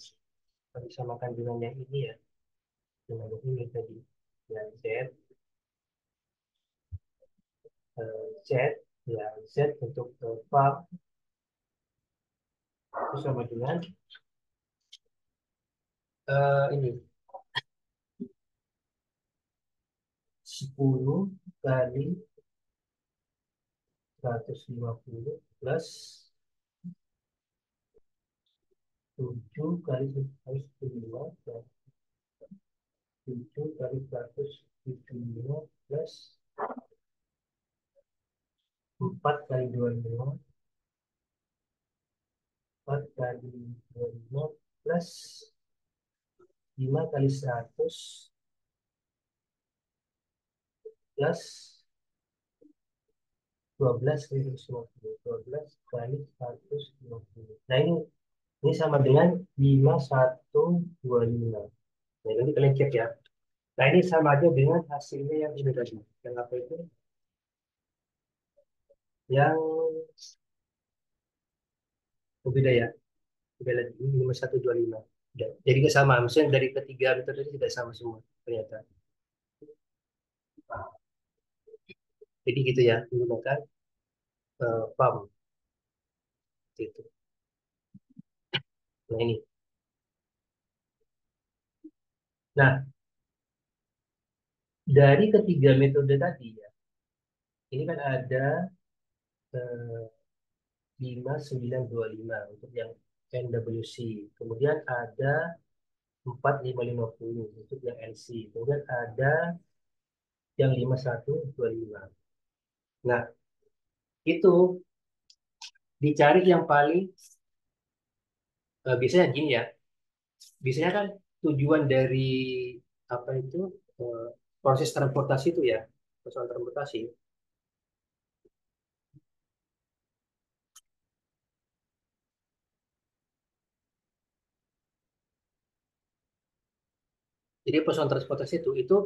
A: disamakan dengan yang ini ya, dengan yang ini tadi. Yang Z, Z, ya Z untuk farm itu sama dengan ini 10 kali 150 plus 7 kali 175 dan 7 kali 175 plus 4 kali 25, 4 kali 25 plus 5 kali 100 plus 12 kali 150, 12 kali 150. Nah, ini Ini sama dengan 5125. Nah, nanti kalian cek ya. Nah, ini sama aja dengan hasilnya yang ini tadi. Yang apa itu? Yang beda ya. Beda lagi. Ini 5125. Ya, jadi nggak sama. Maksudnya dari ketiga metode ini tidak sama semua ternyata. Jadi gitu ya, menggunakan PAM gitu. Nah ini. Nah, dari ketiga metode tadi ya, ini kan ada eh, 5925 untuk yang NWC. Kemudian ada 4550 untuk yang NC. Kemudian ada yang 5125. Nah, itu dicari yang paling biasanya gini ya. Biasanya kan tujuan dari apa itu eh, proses transportasi itu ya, proses transportasi. Jadi proses transportasi itu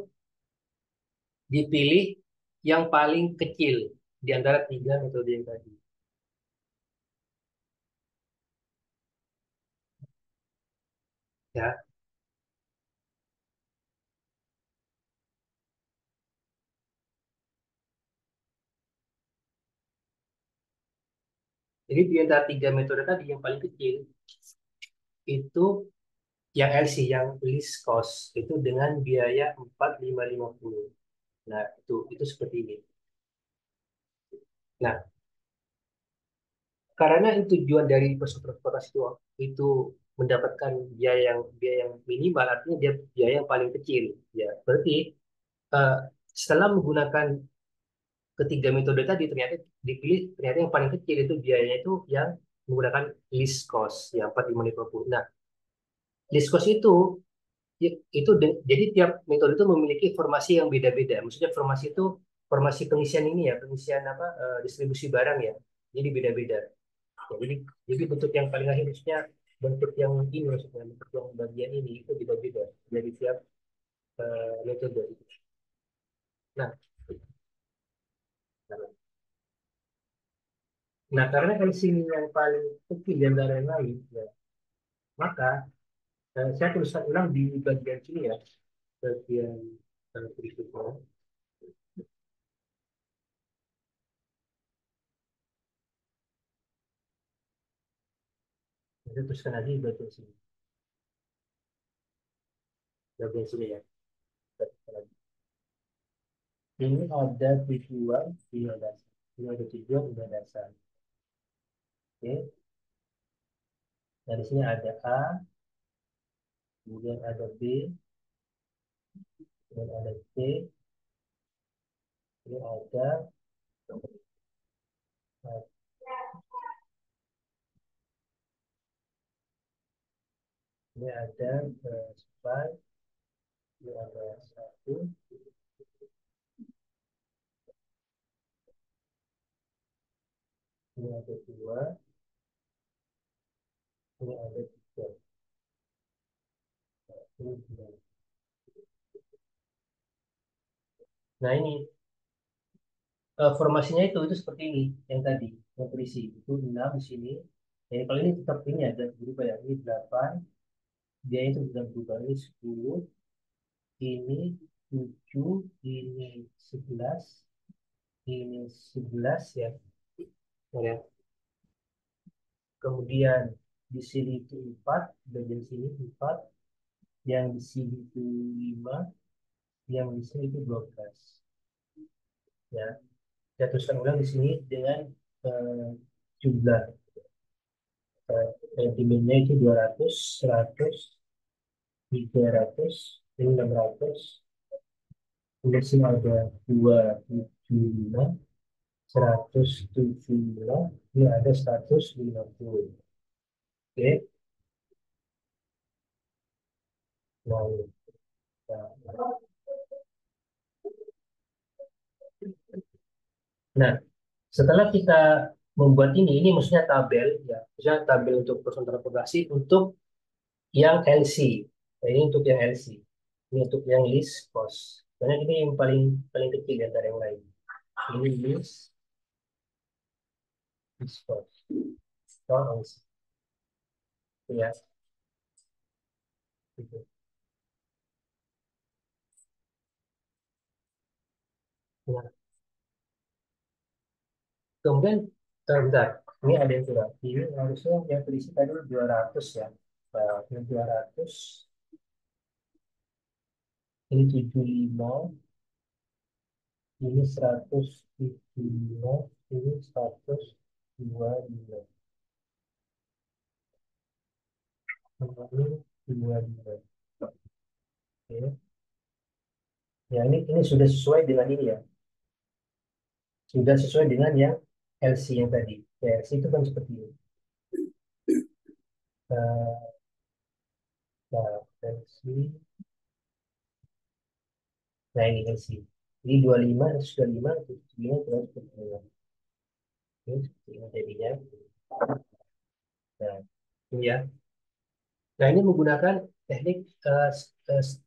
A: dipilih yang paling kecil di antara tiga metode yang tadi. Ya, jadi di antara tiga metode tadi yang paling kecil itu yang LC, yang least cost itu dengan biaya 4550. Nah, itu seperti ini. Nah, karena tujuan dari proses transportasi itu mendapatkan biaya yang minimal, artinya dia biaya yang paling kecil. Ya, berarti eh, setelah menggunakan ketiga metode tadi ternyata dipilih ternyata yang paling kecil itu biayanya itu yang menggunakan least cost yang 4550. Nah, least cost jadi tiap metode itu memiliki formasi yang beda-beda. Maksudnya formasi itu formasi pengisian ini ya, pengisian apa distribusi barang ya. Jadi beda-beda. Ya, jadi bentuk yang paling akhir maksudnya bentuk yang ini maksudnya bentuk yang bagian ini itu beda-beda dari tiap metode. Nah, nah karena sini yang paling kecil di antara yang lain, ya, maka saya tuliskan ulang di bagian sini ya, bagian berikutnya. Saya tuliskan lagi di bagian sini ya. Ini ada tujuan lima dasar. Ini ada tujuan lima dasar. Oke. Nah, di sini ada A, kemudian ada B, kemudian ada C, ini ada eh, ini ada supply, ini ada satu, ini ada dua, ini ada tiga, ini dua. Nah ini formasinya itu seperti ini yang tadi yang terisi itu 6 di sini. Jadi kalau ini tetap ini ada berubah ya ini 8, dia itu sudah berubah ini 10, ini 7, ini 11, ini 11 ya. Ya. Kemudian di sini itu 4, bagian sini 4, yang di sini itu 5, yang di sini itu 12. Ya, saya tuliskan ulang di sini dengan eh, jumlah dimennya itu 200, 100, 300, 600. Kemudian sini ada 275, 175, ini ada 150. Oke, nah, nah, nah, setelah kita membuat ini maksudnya tabel ya, maksudnya tabel untuk perusahaan transportasi untuk yang LC. Nah, ini untuk yang LC. Ini untuk yang list cost. Karena ini yang paling paling kecil ya dari yang lain. Ini list cost. Oh, LC. Ya, gitu. Nah, kemudian bentar, ini ada yang kurang. Ini harusnya yang terisi tadi 200 ya. Nah, ini 200, ini 75, ini 175, ini 125. Ini 22. Oke. Ya, ini sudah sesuai dengan ini ya. Sudah sesuai dengan yang LC yang tadi. Ya, LC itu kan seperti ini. Nah, nah, LC. Nah, ini LC. Ini 25, itu sudah 5, itu 5, terus seperti ini. Ini seperti ini jadinya. Nah, ini ya. Nah, ini menggunakan teknik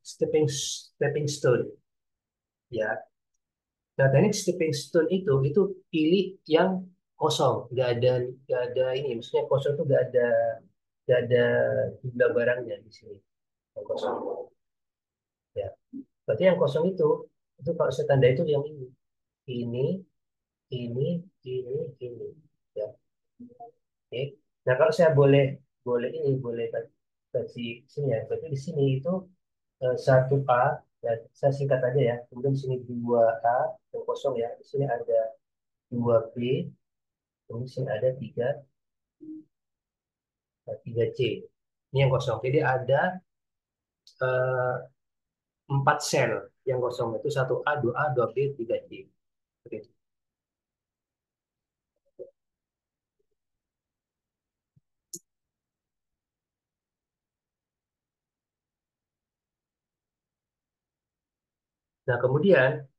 A: stepping stone. Ya. Nah, teknik stepping stone itu pilih yang kosong, nggak ada ini. Maksudnya kosong itu nggak ada jumlah barangnya di sini. Yang kosong. Ya. Berarti yang kosong itu kalau saya tanda itu yang ini, ini, ini. Ya. Oke. Nah, kalau saya boleh boleh ini boleh kasih sini ya. Berarti di sini itu 1A, ya, saya singkat aja ya. Kemudian di sini 2A yang kosong ya. Di sini ada 2B, kemudian di sini ada 3C. Ini yang kosong. Jadi ada eh, 4 sel yang kosong itu 1A, 2A, 2B, 3C. Seperti itu. Nah, kemudian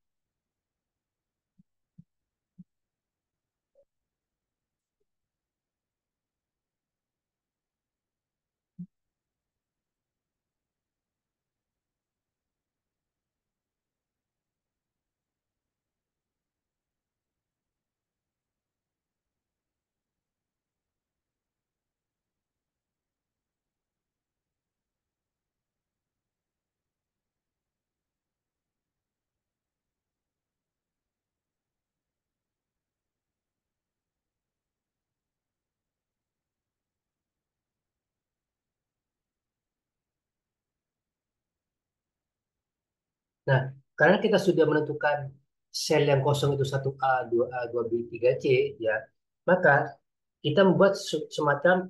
A: Nah, karena kita sudah menentukan sel yang kosong itu 1A, 2A, 2B, 3C, ya, maka kita membuat semacam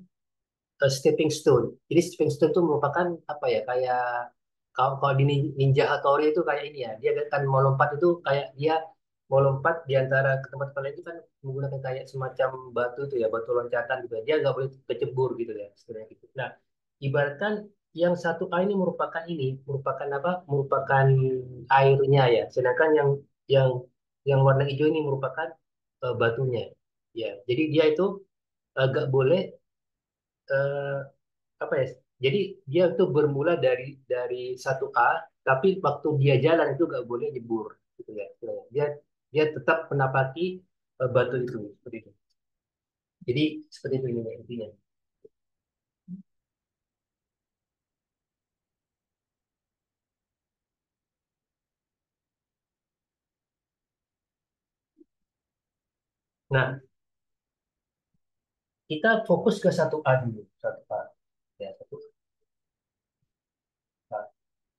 A: stepping stone. Jadi stepping stone itu merupakan apa ya? Kayak kalau di Ninja Hattori itu kayak ini ya. Dia kan mau lompat itu kayak dia mau lompat di antara ke tempat lain itu kan menggunakan kayak semacam batu itu ya, batu loncatan gitu. Ya. Dia nggak boleh kecebur gitu ya, istilahnya gitu. Nah, ibaratkan yang 1A ini merupakan apa? Merupakan airnya ya. Sedangkan yang yang warna hijau ini merupakan batunya. Ya, jadi dia itu nggak boleh eh, apa ya? Jadi dia tuh bermula dari 1A, tapi waktu dia jalan itu nggak boleh nyebur, gitu ya. Dia dia tetap menapaki batu itu, seperti itu. Jadi seperti itu ini intinya. Nah, kita fokus ke 1A dulu, 1A. Ya, 1A.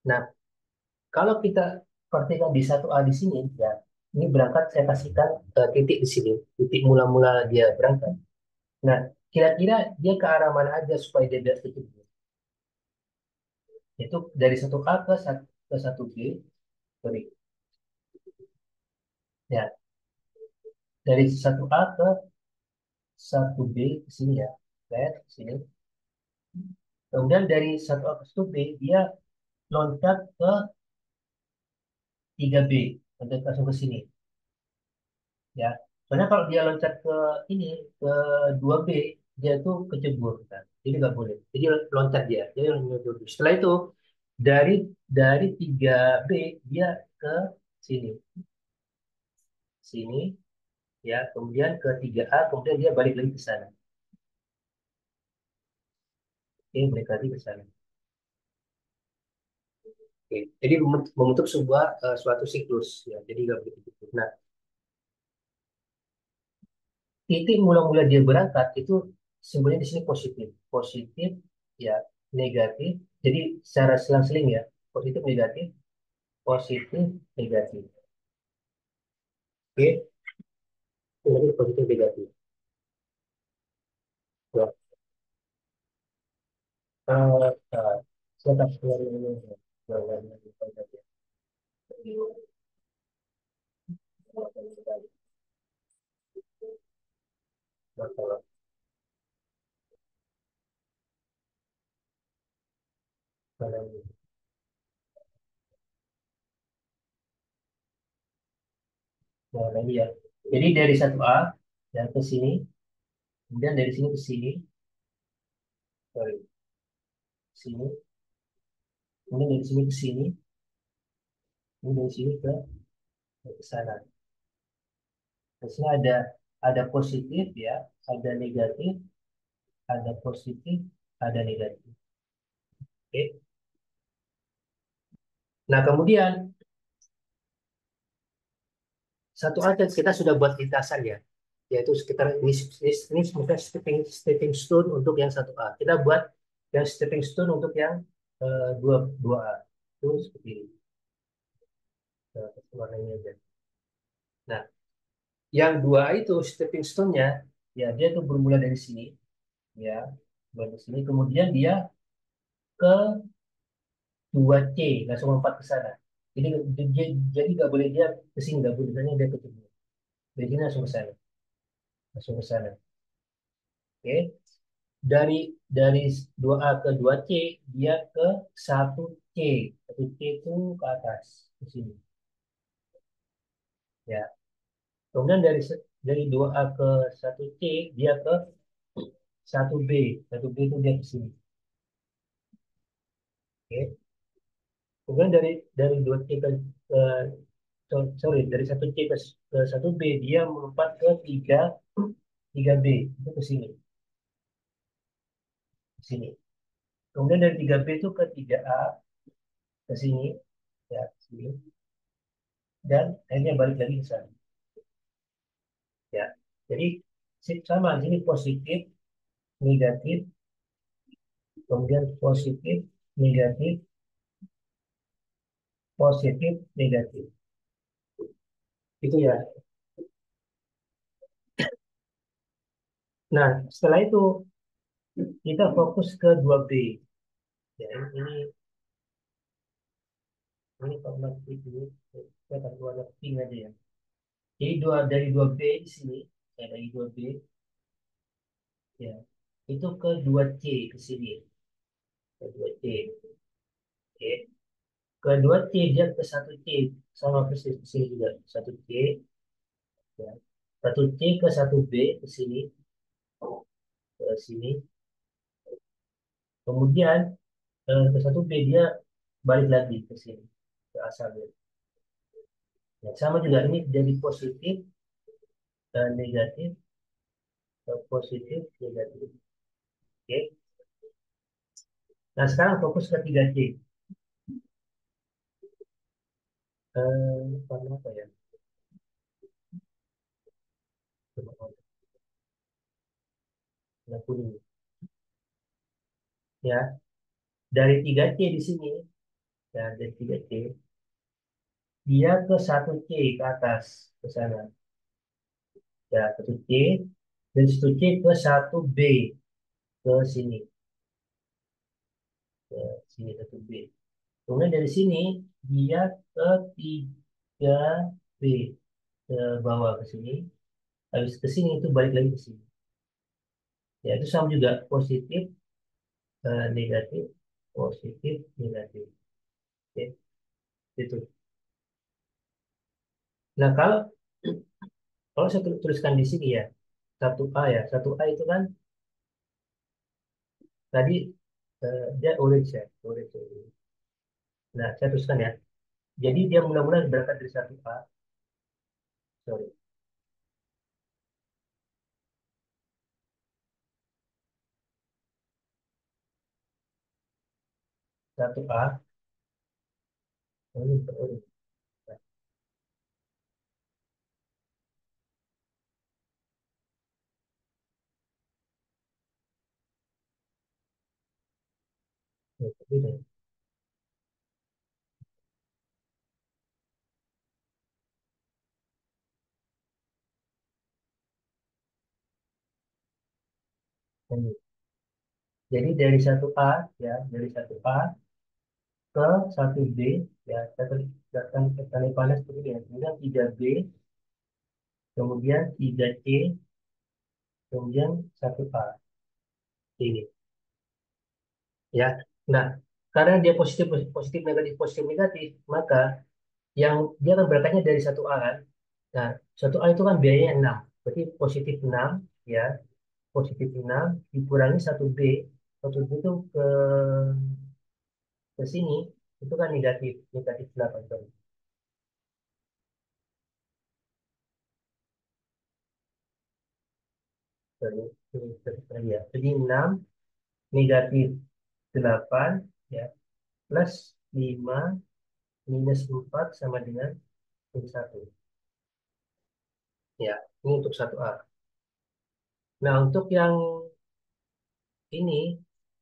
A: Nah, kalau kita praktikkan di 1A di sini, ya, ini berangkat saya kasihkan titik di sini, titik mula-mula dia berangkat. Nah, kira-kira dia ke arah mana aja supaya dia tidak kejebur? Itu dari 1A ke 1B, sorry. Ya, dari 1A ke 1B ke sini ya. Lihat sini. Kemudian dari 1A ke 1B dia loncat ke 3B. Loncat langsung ke sini ya. Karena kalau dia loncat ke ini ke 2B, dia tuh kecebur kan. Jadi nggak boleh. Jadi loncat dia loncat dulu. Setelah itu dari dari 3B dia ke sini, sini ya, kemudian ke 3A, kemudian dia balik lagi ke sana. Oke, balik lagi ke sana. Oke. Jadi membentuk sebuah suatu siklus ya. Jadi nggak begitu. Nah, titik mula-mula dia berangkat itu simbolnya di sini positif, positif ya, negatif. Jadi secara selang-seling ya, positif negatif, positif negatif. Oke, ini positif negatif. Ya, saya tak keluar ini. Masalah. Nah, ini ya. Jadi dari satu A dan ke sini, kemudian dari sini ke sini, sorry, sini, kemudian dari sini ke sini, kemudian dari sini ke sana. Di sini ada positif ya, ada negatif, ada positif, ada negatif. Oke. Nah, kemudian satu aja kita sudah buat lintasan ya, yaitu sekitar ini sebenarnya stepping stone untuk yang satu A. Kita buat yang stepping stone untuk yang dua A. Itu seperti ini. Nah, warnanya aja. Nah, yang dua A itu stepping stone-nya, ya dia itu bermula dari sini, ya, dari sini, kemudian dia ke 2C, langsung lompat ke sana. Jadi jadi nggak boleh dia ke sini, nggak boleh, misalnya dia ke sini. Dari sini langsung ke sana, langsung ke sana. Oke. Dari 2A ke 2C dia ke 1C. 1C itu ke atas ke sini. Ya. Kemudian dari 2A ke 1C dia ke 1B. 1B itu dia ke sini. Oke. Kemudian dari 2C ke sorry, dari 1C ke 1B dia melompat ke 3B itu ke sini, ke sini. Kemudian dari 3B itu ke 3A ke sini, ya, ke sini. Dan akhirnya balik lagi ke sana. Ya. Jadi sama di sini positif, negatif, kemudian positif, negatif, positif, negatif. Itu ya. Nah, setelah itu kita fokus ke 2B. Ya, ini warna ini kita akan warna pink aja ya. Jadi dari 2B di sini, ya, dari 2B ya. Itu ke 2C ke sini, ke 2C. Oke. Ke 2C dia ke 1C, sama persis ke sini juga 1C ya. 1C ke 1B ke sini, ke sini. Kemudian ke 1B dia balik lagi ke sini, ke asalnya. Ya, sama juga ini jadi positif dan negatif, positif, negatif. Oke. Nah, sekarang fokus ke 3C. Warna apa ya? Warna kuning. Ya, dari 3C di sini, ya, dari 3C, dia ke 1C ke atas, ke sana. Ya, 1C, dan 1C ke 1B, ke sini, ke sini 1B. Kemudian dari sini, dia ke 3B, ke bawah ke sini. Habis ke sini itu balik lagi ke sini. Ya, itu sama juga positif, negatif, positif, negatif. Oke, itu. Nah, kalau Kalau saya tuliskan di sini ya, satu A ya, satu A itu kan tadi dia orange ya, orange. Nah, saya tuliskan ya. Jadi dia mula-mula berangkat dari satu A, sorry, satu A, ini orange. Nah, ini, ini. Jadi dari satu A ya, dari satu A ke satu B ya, saya tuliskan tanda panah seperti ini ya. Kemudian tiga B, kemudian tiga C, kemudian satu A ini ya. Nah, karena dia positif positif negatif positif negatif, maka yang dia akan berangkatnya dari satu A kan. Nah, satu A itu kan biayanya 6, berarti positif 6 ya, positif 6 dikurangi satu B, satu B itu ke sini itu kan negatif negatif 8 sorry. Sorry, sorry, ya. Jadi 6 negatif 8 ya, plus 5 minus 4 sama dengan minus 1 ya. Ini untuk satu A. Nah, untuk yang ini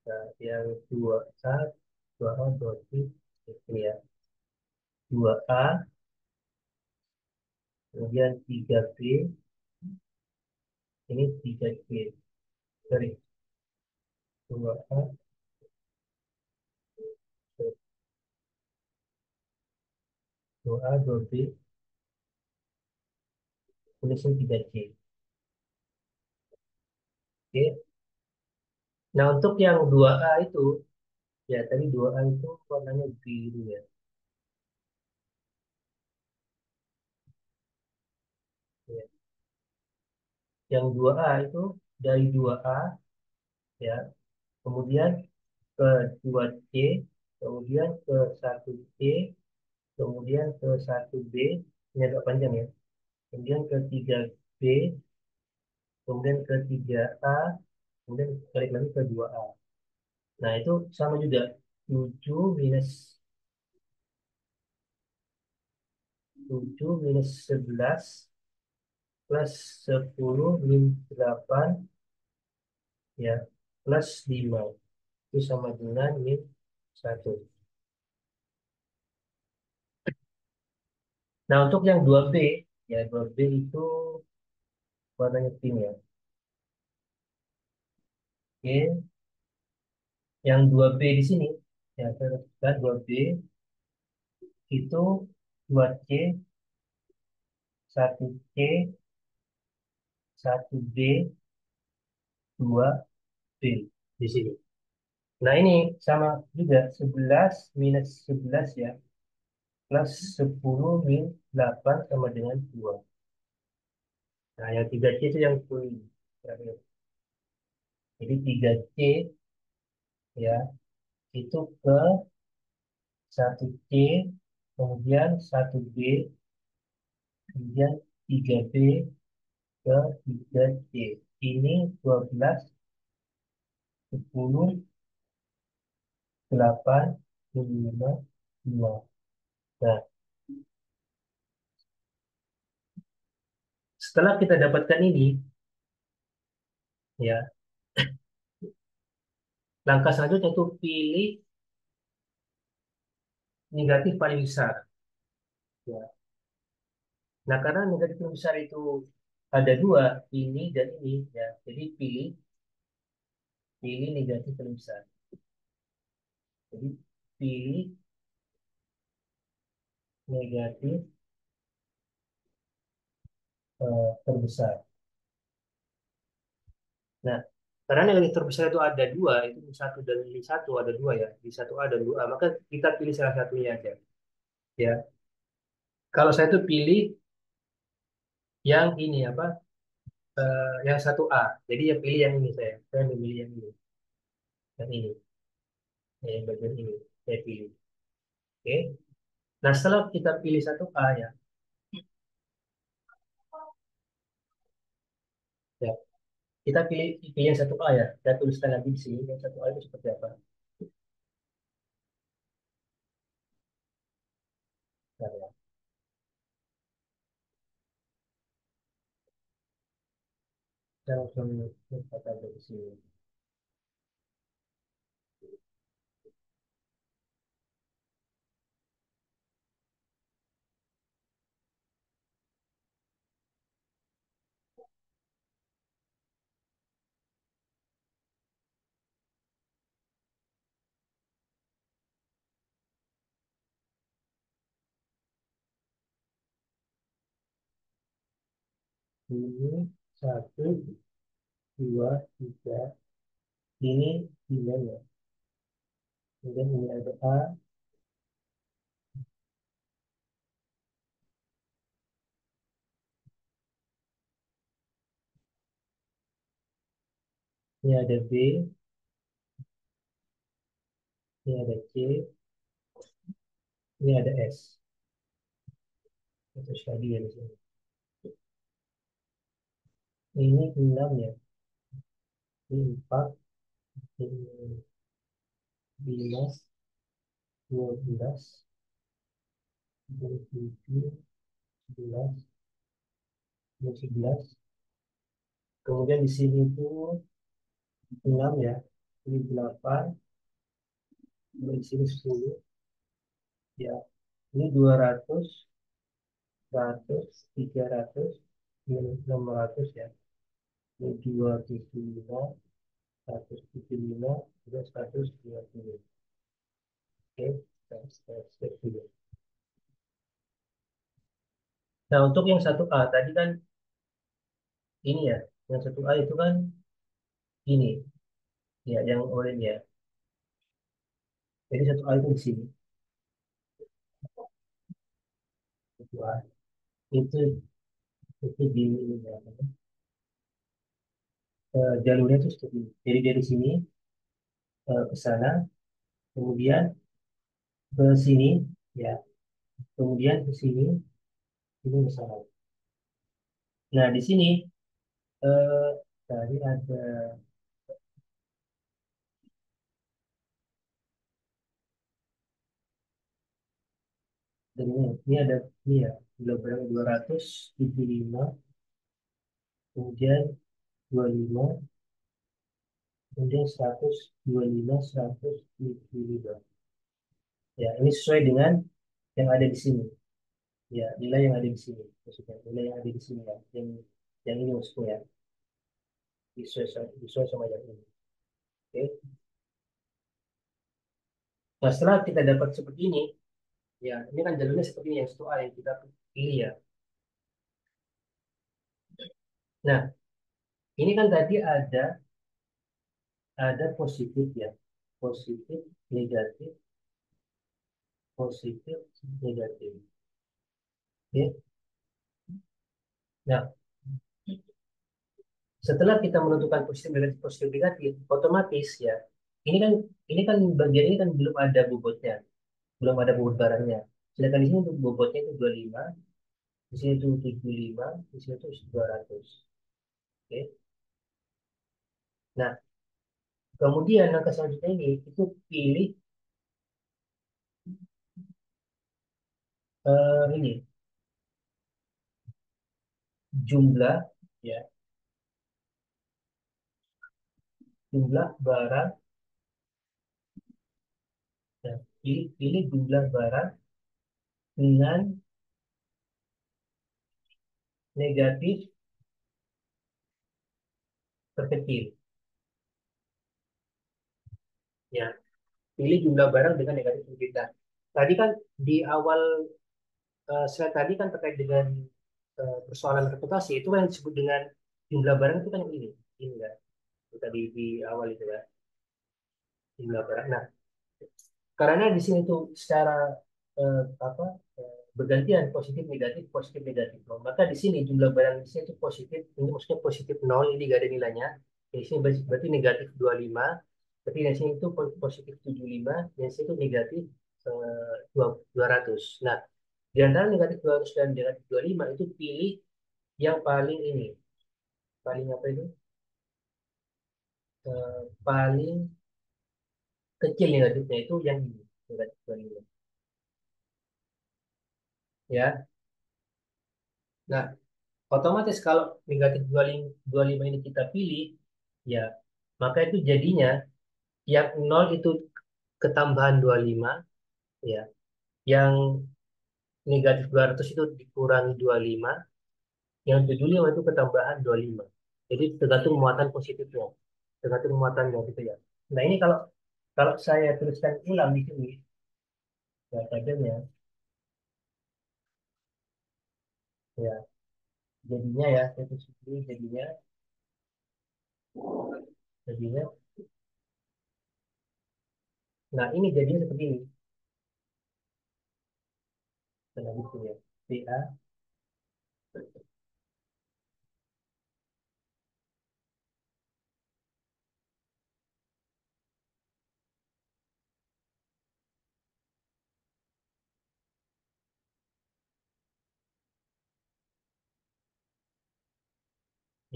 A: nah, yang dua A berarti ini ya, dua A kemudian tiga B, ini tiga C. Sorry, dua A, dua A, dua B, tulisin tiga C. Oke. Nah, untuk yang dua A itu, ya tadi dua A itu warnanya biru ya. Ya. Yang dua A itu dari dua A ya, kemudian ke dua C, kemudian ke satu C, kemudian ke satu B, ini agak panjang ya. Kemudian ke tiga B, kemudian ke tiga A, kemudian balik lagi ke dua A. Nah, itu sama juga. 7 minus 7 minus 11 plus 10 min 8 ya, plus 5. Itu sama dengan min 1. Nah, untuk yang dua b ya, dua b itu warnanya pink ya. Oke, yang dua b di sini, ya, saya sebutkan dua b itu dua c satu c satu b dua b di sini. Nah, ini sama juga 11 minus 11 ya, plus 10 min 8 sama dengan 2. Nah, yang tiga c itu yang kuning. Jadi tiga c ya, itu ke satu c kemudian satu b kemudian tiga b ke tiga c. Ini 12 10 8 5 2. Nah, setelah kita dapatkan ini, ya, langkah selanjutnya itu pilih negatif paling besar. Ya. Nah, karena negatif paling besar itu ada dua, ini dan ini, ya. Jadi pilih pilih negatif paling besar. Jadi pilih negatif terbesar. Nah, karena negatif terbesar itu ada dua, itu di satu dan di satu ada dua ya, di satu A dan dua A, maka kita pilih salah satunya aja. Ya, kalau saya tuh pilih Yang ini apa? Yang satu A. Jadi ya pilih yang ini saya memilih yang ini, yang bagian ini saya pilih. Oke. Nah setelah kita pilih satu A ya, ya kita pilih yang satu A ya. Saya tuliskan lagi di sini yang satu A itu seperti apa. Nah, ya. Saya langsung kata di sini. Ini satu, dua, tiga. Ini tiga ya. Kemudian ini ada A, ini ada B, ini ada C, ini ada S. Itu tadi ya di sini. Ini 6 ya. Ini 4, ini 5, 12, 27, 11, 11. Kemudian di sini itu 6 ya. Ini 8, di sini 10 ya. Ini 200, 100, 300, ini 600 ya. Ini 275, 175, juga 120. Oke, step dulu. Nah, untuk yang satu A tadi kan ini ya, yang satu A itu kan ini, ya, yang oranye ya. Jadi satu A itu di sini, satu A. Itu di ini ya, jalurnya itu seperti ini. Jadi dari sini ke sana, kemudian ke sini, ya, kemudian ke sini, ini ke sana. Nah, di sini eh, tadi ada ini ada ini ya, gula berapa 275, kemudian 25, kemudian 125, 175. Ya, ini sesuai dengan yang ada di sini. Ya, nilai yang ada di sini. Maksudnya nilai yang ada di sini ya. Yang ini maksudnya ya. Sesuai sama yang ini. Oke. Nah, setelah kita dapat seperti ini, ya, ini kan jalurnya seperti ini yang satu A yang kita pilih ya. Nah, ini kan tadi ada positif ya. Positif, negatif, positif, negatif. Oke. Nah, setelah kita menentukan positif negatif, otomatis ya, ini kan bagian ini kan belum ada bobotnya, belum ada bobot barangnya. Sedangkan di sini untuk bobotnya itu 25, di sini itu 75, di sini itu 200. Oke. Nah, kemudian langkah selanjutnya ini itu pilih ini jumlah ya, jumlah barang ya, pilih jumlah barang dengan negatif terkecil ya. Pilih jumlah barang dengan negatif terkecil. Nah, tadi kan di awal slide tadi kan terkait dengan persoalan reputasi itu kan disebut dengan jumlah barang itu kan yang ini kan itu tadi di awal itu ya, jumlah barang. Nah, karena di sini tuh secara apa bergantian positif negatif nol. Maka di sini jumlah barang di sini itu positif, ini maksudnya positif nol, ini gak ada nilainya. Di sini berarti negatif 25, tapi di sini itu positif 75, dan di sini itu negatif 200. Nah, di antara negatif 200 dan negatif 25 itu pilih yang paling ini, paling apa itu? Paling kecil negatifnya itu yang ini, negatif 25. Ya. Nah, otomatis kalau negatif 25 ini kita pilih, ya, maka itu jadinya yang nol itu ketambahan 25, ya. Yang negatif 200 itu dikurangi 25, yang 75 itu ketambahan 25. Jadi tergantung muatan positifnya, tergantung muatannya gitu ya. Nah, ini kalau kalau saya tuliskan ulang di sini, ya tabelnya, ya jadinya ya, saya tulis dulu jadinya. Nah, ini jadinya seperti ini. Nah, gitu ya. PA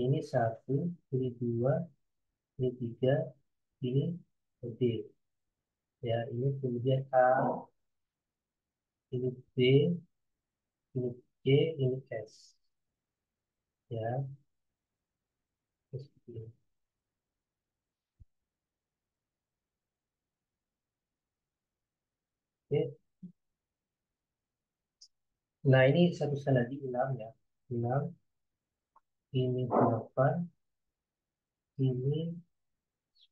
A: ini satu, ini dua, ini tiga, ini D. Ya, ini kemudian A, ini B, ini C, ini S. Ya, terus begini. Oke. Nah, ini satu sekali lagi 6 ya. 6, ini 8, ini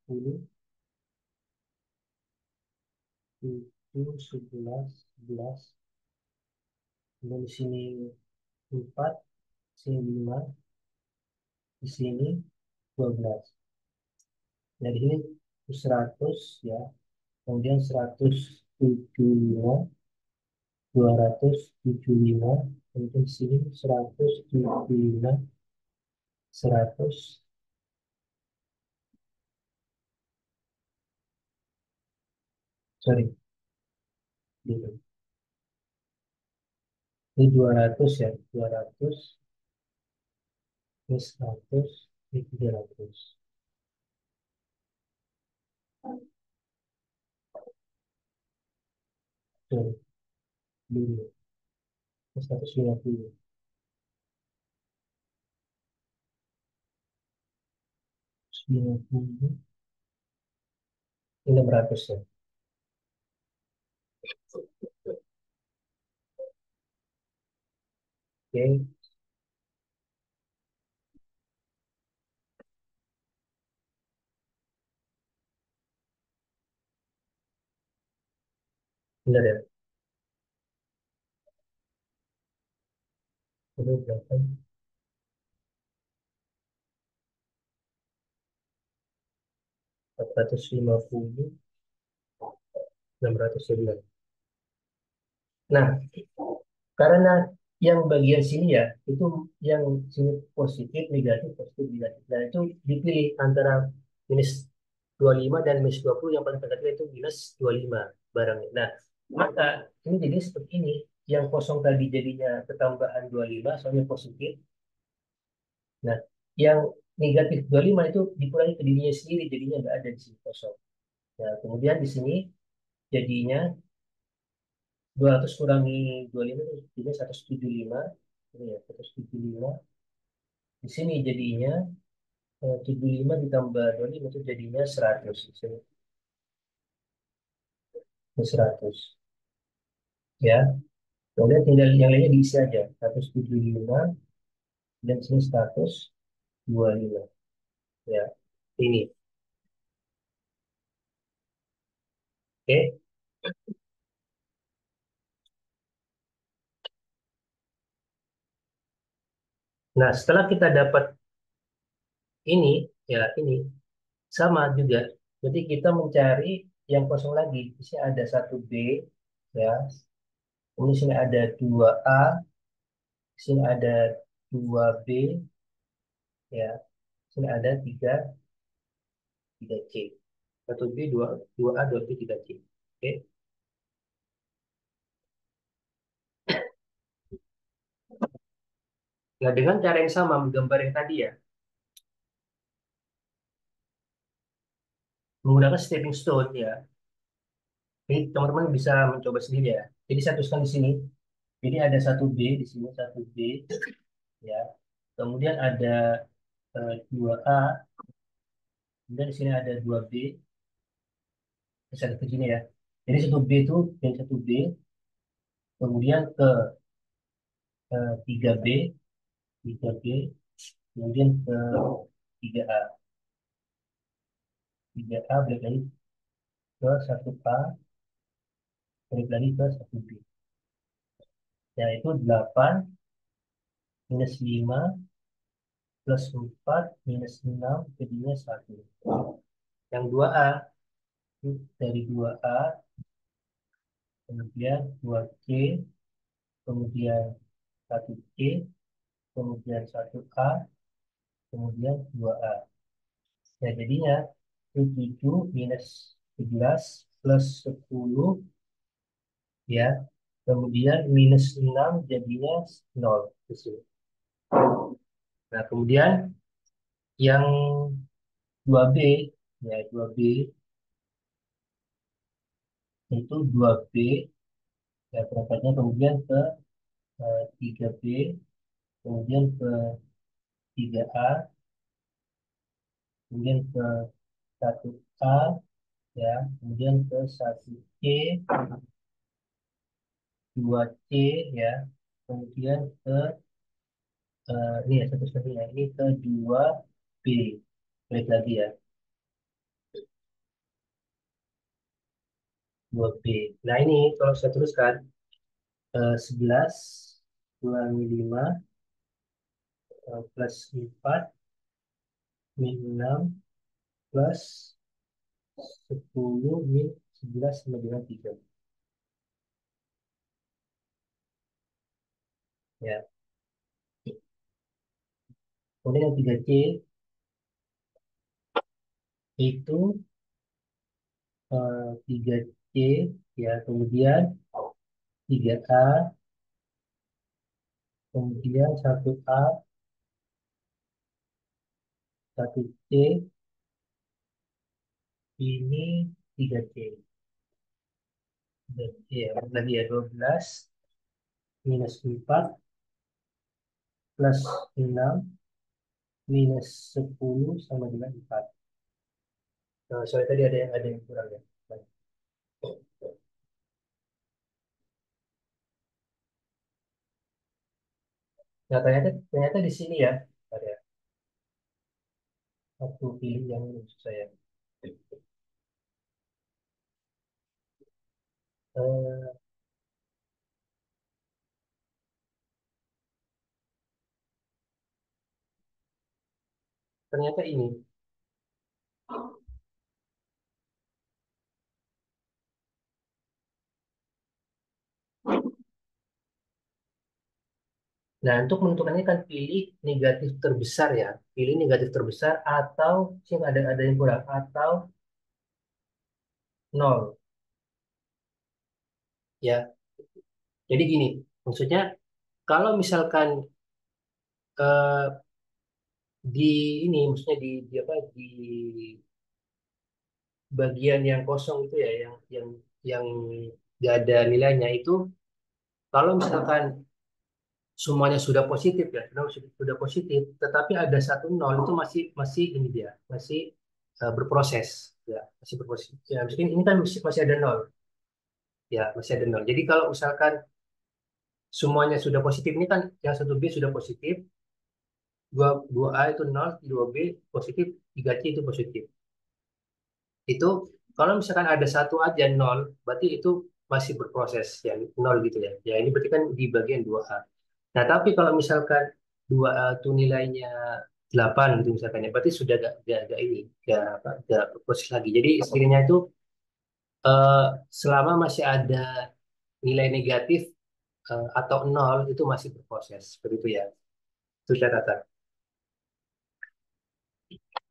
A: 10, 7, 11, 11. Kemudian di sini 4, sini 5, di sini 12. Nah, di sini 100 ya. Kemudian 175, 275, kemudian sini 175, 100, sorry, gitu. Ini 200 ya, 200, ini 100, ini 300. Sorry, dulu, ini 150, 150, ini 600 ya. Oke, benar ya. Ini berapa? 450, 609. Nah, karena yang bagian sini ya, itu yang sini positif, negatif. Nah, itu dipilih antara minus 25 dan minus 20, yang paling terdekat itu minus 25 barangnya. Nah, maka ini jadi seperti ini. Yang kosong tadi jadinya ketambahan 25, soalnya positif. Nah, yang negatif 25 itu dikurangi ke dirinya sendiri, jadinya nggak ada di sini kosong. Nah, kemudian di sini jadinya 200 kurangi 25 itu jadinya 175. Ini ya, 175. Di sini jadinya 75 ditambah 25 itu jadinya 100. Di sini 100. Ya. Kemudian tinggal yang lainnya diisi aja. 175 dan sini 125. Ya. Ini. Oke. Nah, setelah kita dapat ini, ya ini sama juga. Jadi kita mencari yang kosong lagi. Di sini ada 1B, ya. Kemudian sini ada 2A, sini ada 2B, ya. Sini ada 3C. 1B, 2A, 2B, 3C. Oke. Nah, dengan cara yang sama menggambar yang tadi ya, menggunakan stepping stone ya. Ini teman-teman bisa mencoba sendiri ya. Jadi saya tuliskan di sini. Jadi ada 1B di sini, 1B ya. Kemudian ada 2A, kemudian di sini ada 2B, bisa ke sini ya. Jadi 1B itu dan 1B, kemudian ke 3B, 3B, kemudian ke 3A. 3A balik lagi ke 1A, balik lagi ke 1B. Ya, itu 8 minus 5 plus 4 minus 6 jadinya 1. Yang 2A, dari 2A, kemudian 2C, kemudian 1C, kemudian 1A, kemudian 2A. Ya, jadinya 7 minus 11 plus 10, ya. Kemudian minus 6 jadinya 0 di sini. Nah, kemudian yang 2B, ya 2B itu 2B, ya berangkatnya kemudian ke 3B, kemudian ke 3A, kemudian ke 1A, ya, kemudian ke 1C, 2C, ya, kemudian ke ini ya satu satunya ini ke 2B, balik lagi ya, 2B. Nah, ini kalau saya teruskan 11 kurangi 5 plus 4 min 6 plus 10 min 11 sama dengan 3. Ya. Kemudian yang 3C itu 3C, ya, kemudian 3A, kemudian 1A, 1C, ini 3C. 3C ya, lagi ya 12 minus 4 plus 6 minus 10 sama dengan 4. Nah, soalnya tadi ada yang kurang ya. Baik. Nah, ternyata di sini ya ada satu pilih yang maksud saya. Eh, ternyata ini. Nah, untuk menentukannya kan pilih negatif terbesar ya. Pilih negatif terbesar atau sih ada yang kurang atau nol ya. Jadi gini, maksudnya kalau misalkan eh, di ini maksudnya di apa di bagian yang kosong itu ya yang nggak ada nilainya itu kalau misalkan semuanya sudah positif ya sudah positif tetapi ada satu nol itu masih masih ini dia masih berproses ya masih berproses ya mungkin ini kan masih ada nol ya masih ada nol jadi kalau misalkan semuanya sudah positif ini kan yang 1B sudah positif dua A itu nol 2B positif 3C itu positif itu kalau misalkan ada satu aja nol berarti itu masih berproses ya nol gitu ya ya ini berarti kan di bagian 2A. Nah, tapi kalau misalkan 2A itu nilainya 8 gitu misalkan ya, berarti sudah gak ini, gak proses lagi. Jadi istrinya itu eh, selama masih ada nilai negatif atau nol itu masih berproses. Begitu ya. Itu catatan.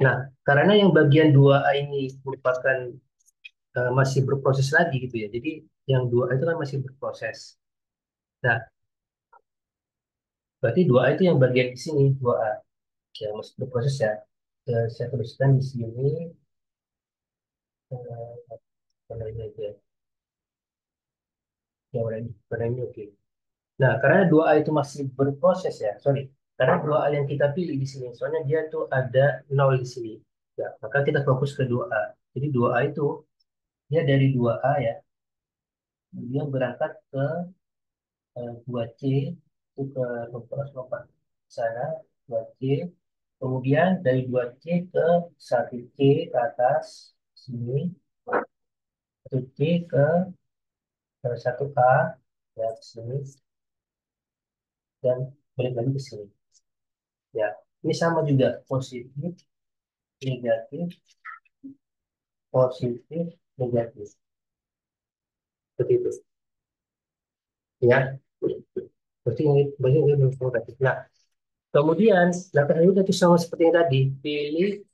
A: Nah, karena yang bagian 2A ini merupakan masih berproses lagi gitu ya. Jadi yang 2A itu kan masih berproses. Nah, berarti 2A itu yang bagian di sini, 2A. Ya, masih berproses ya. Saya tuliskan di sini. Mana ini aja. Yang mana ini oke. Nah, karena 2A itu masih berproses ya, sorry. Karena 2A yang kita pilih di sini, soalnya dia tuh ada nol di sini. Ya, maka kita fokus ke 2A. Jadi 2A itu, dia dari 2A ya, dia berangkat ke 2C, itu ke lompat ke sana, 2C. Kemudian dari 2C ke 1C ke atas, sini, 1C ke 1A, ya, ke sini, dan balik lagi ke sini. Ya, ini sama juga positif, negatif, positif, negatif. Seperti itu. Ya, berarti ini negatif. Nah, kemudian langkah selanjutnya itu sama seperti yang tadi, pilih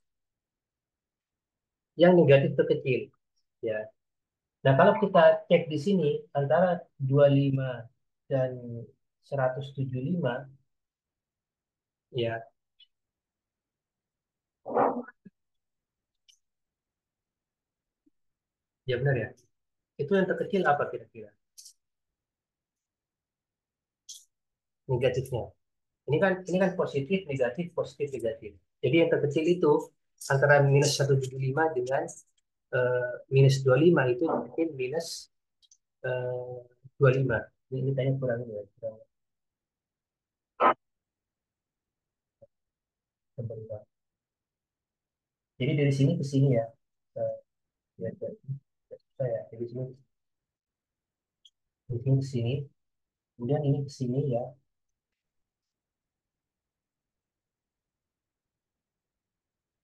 A: yang negatif terkecil. Ya. Nah, kalau kita cek di sini antara 25 dan 175, ya, ya benar ya. Itu yang terkecil apa kira-kira? Negatifnya. Ini kan positif, negatif, positif, negatif. Jadi yang terkecil itu antara minus 175 dengan minus 25 itu mungkin minus 25. Ini tanya kurang ya. Kurang. Jadi dari sini ke sini ya. Eh, ya, saya dari sini ke sini. Kemudian ini ke sini ya.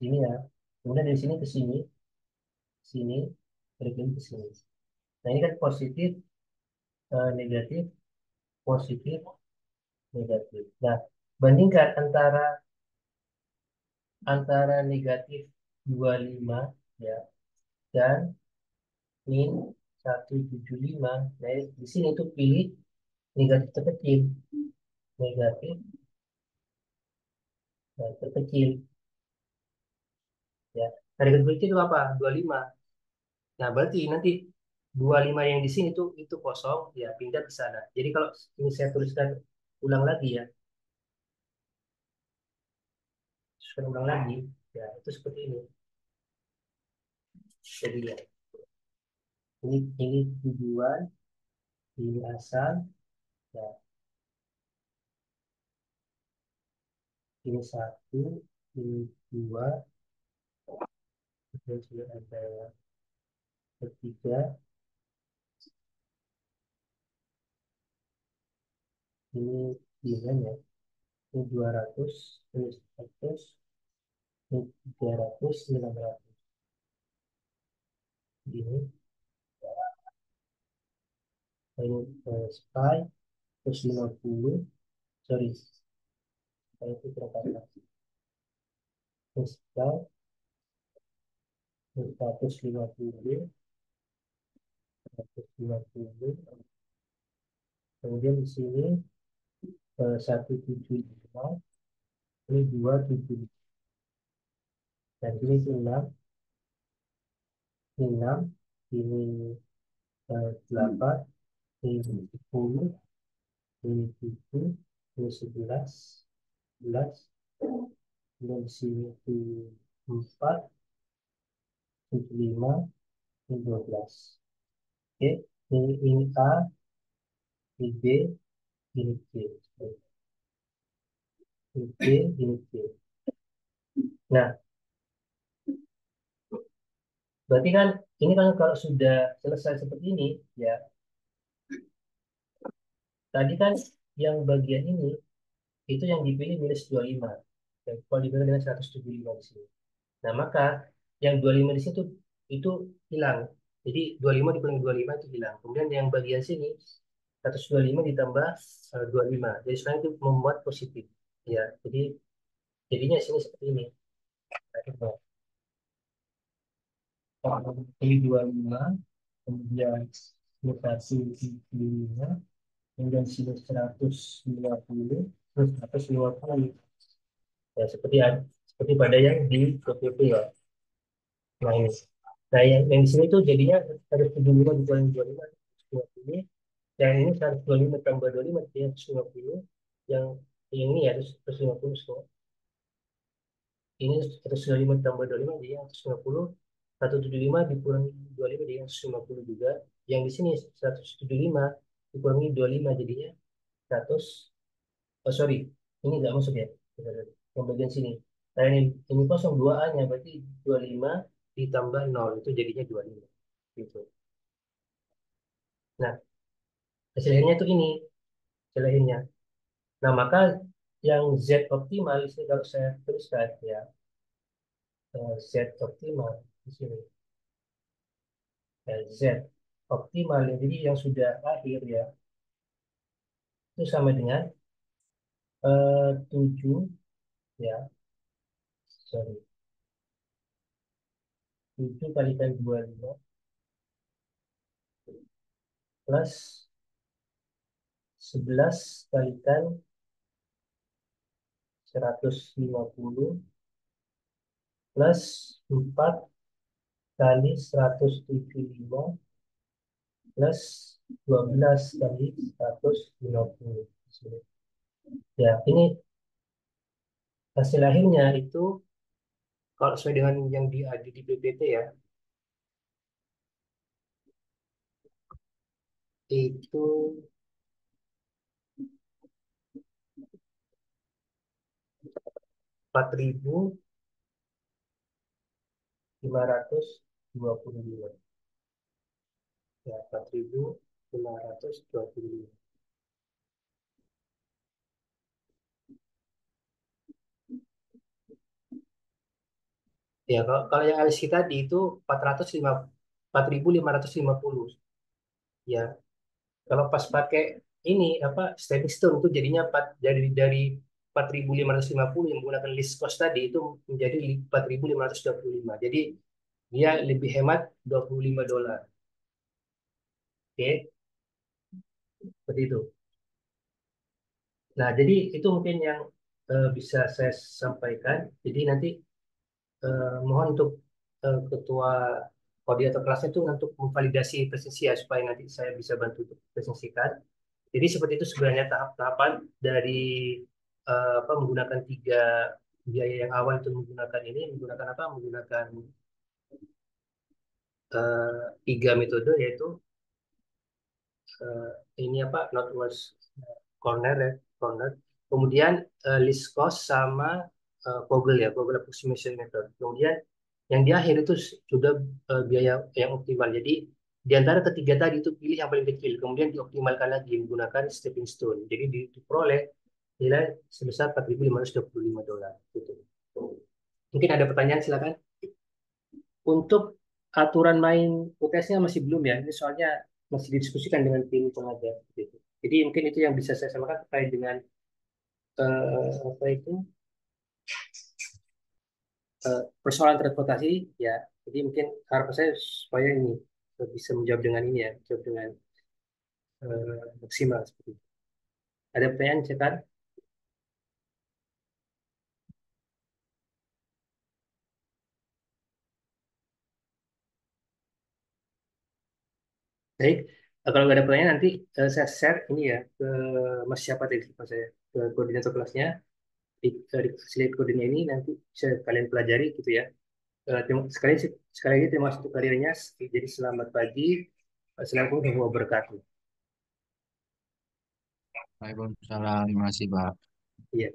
A: Sini ya. Kemudian dari sini ke sini, sini, berikut ke sini. Nah ini kan positif, negatif, positif, negatif. Nah, bandingkan antara negatif 25 ya dan min 175. Nah, di sini tuh pilih negatif terkecil, negatif dan terkecil ya. Nah, negatif terkecil itu apa? 25. Nah, berarti nanti 25 yang di sini tuh itu kosong ya, pindah ke sana. Jadi kalau ini saya tuliskan ulang lagi ya, tuliskan ulang lagi ya, itu seperti ini. Jadi ya, ini tujuan, ini asal ya, ini satu, ini dua, kemudian sudah ada ketiga, ini bilangan ya, ini 200, ini 100, ini 300, ini 600. Ini ini spy terus 50, sorry, spy itu berapa? Ini spy 150, 150. Kemudian di sini 175, ini 275, dan ini itu 6, ini 6, ini 8, ini 10, ini 7, ini 11, 11, kemudian di sini itu 4, 75, ini 12. Oke, ini A, ini B, ini C. Ini C, ini C. Nah, berarti kan ini kan kalau sudah selesai seperti ini, ya, tadi kan yang bagian ini itu yang dipilih minus 25. Dan kalau dibanding dengan 175 di sini. Nah, maka yang 25 di situ itu hilang. Jadi 25 dikurangi 25 itu hilang. Kemudian yang bagian sini 125 ditambah 25. Jadi sekarang itu membuat positif. Ya, jadi jadinya sini seperti ini. Nah, ini 25, kemudian mutasi 75, kemudian sini 150, terus 150. Ya, seperti pada yang di PPP ya. Nah, ini. Nah, yang di sini tuh jadinya 175 dikurangi 25, 150. Yang ini 125 tambah 25, jadi 150. Yang ini ya 150 semua. Ini 125 tambah 25 jadi 150. 175 dikurangi 25 jadi 150 juga. Yang di sini 175 dikurangi 25 jadinya 100. Oh sorry, ini nggak masuk ya. Yang bagian sini. Nah ini kosong 2A-nya berarti 25 ditambah 0 itu jadinya 25. Gitu. Nah, hasil akhirnya itu ini. Hasil akhirnya. Nah, maka yang Z optimal ini kalau saya tuliskan ya, Z optimal di sini. Z optimal ya, jadi yang sudah akhir ya, itu sama dengan 7 ya, sorry, 7 kalikan 25 plus 11 kalikan 150 plus 4 kali 175 plus 12 kali 150. Ya, ini hasil akhirnya itu kalau sesuai dengan yang ada di PPT ya, itu 4.525. Ya, 4.525. Ya, kalau yang LC tadi itu 4.550. Ya, kalau pas pakai ini apa stepping stone itu jadinya dari 4.550 yang menggunakan list cost tadi itu menjadi 4.525. Jadi dia lebih hemat $25. Oke, seperti itu. Nah, jadi itu mungkin yang bisa saya sampaikan. Jadi nanti mohon untuk ketua koordinator kelasnya itu untuk memvalidasi presisi ya supaya nanti saya bisa bantu untuk presentasikan. Jadi seperti itu sebenarnya tahap-tahapan dari apa menggunakan tiga biaya yang awal itu menggunakan apa? Menggunakan tiga metode yaitu eh, ini apa? Northwest corner ya, corner. Kemudian least cost sama Google ya, Google approximation method. Kemudian yang di akhir itu sudah biaya yang optimal. Jadi di antara ketiga tadi itu pilih yang paling kecil, kemudian dioptimalkan lagi menggunakan stepping stone. Jadi diperoleh nilai sebesar $4.525 gitu. Mungkin ada pertanyaan silakan. Untuk aturan main UTS-nya masih belum ya. Ini soalnya masih didiskusikan dengan tim pengajar gitu. Jadi mungkin itu yang bisa saya sampaikan terkait dengan apa itu persoalan transportasi ya. Jadi mungkin harapan saya supaya ini bisa menjawab dengan ini ya, menjawab dengan maksimal seperti itu. Ada pertanyaan, Cetan? Baik. Kalau nggak ada pertanyaan nanti saya share ini ya ke Mas siapa tadi lupa saya ke koordinator kelasnya di slide kodenya ini nanti bisa kalian pelajari gitu ya. Sekali lagi terima kasih untuk hadirnya. Jadi selamat pagi. Assalamualaikum warahmatullahi wabarakatuh.
B: Waalaikumsalam, terima kasih Pak.
A: Iya.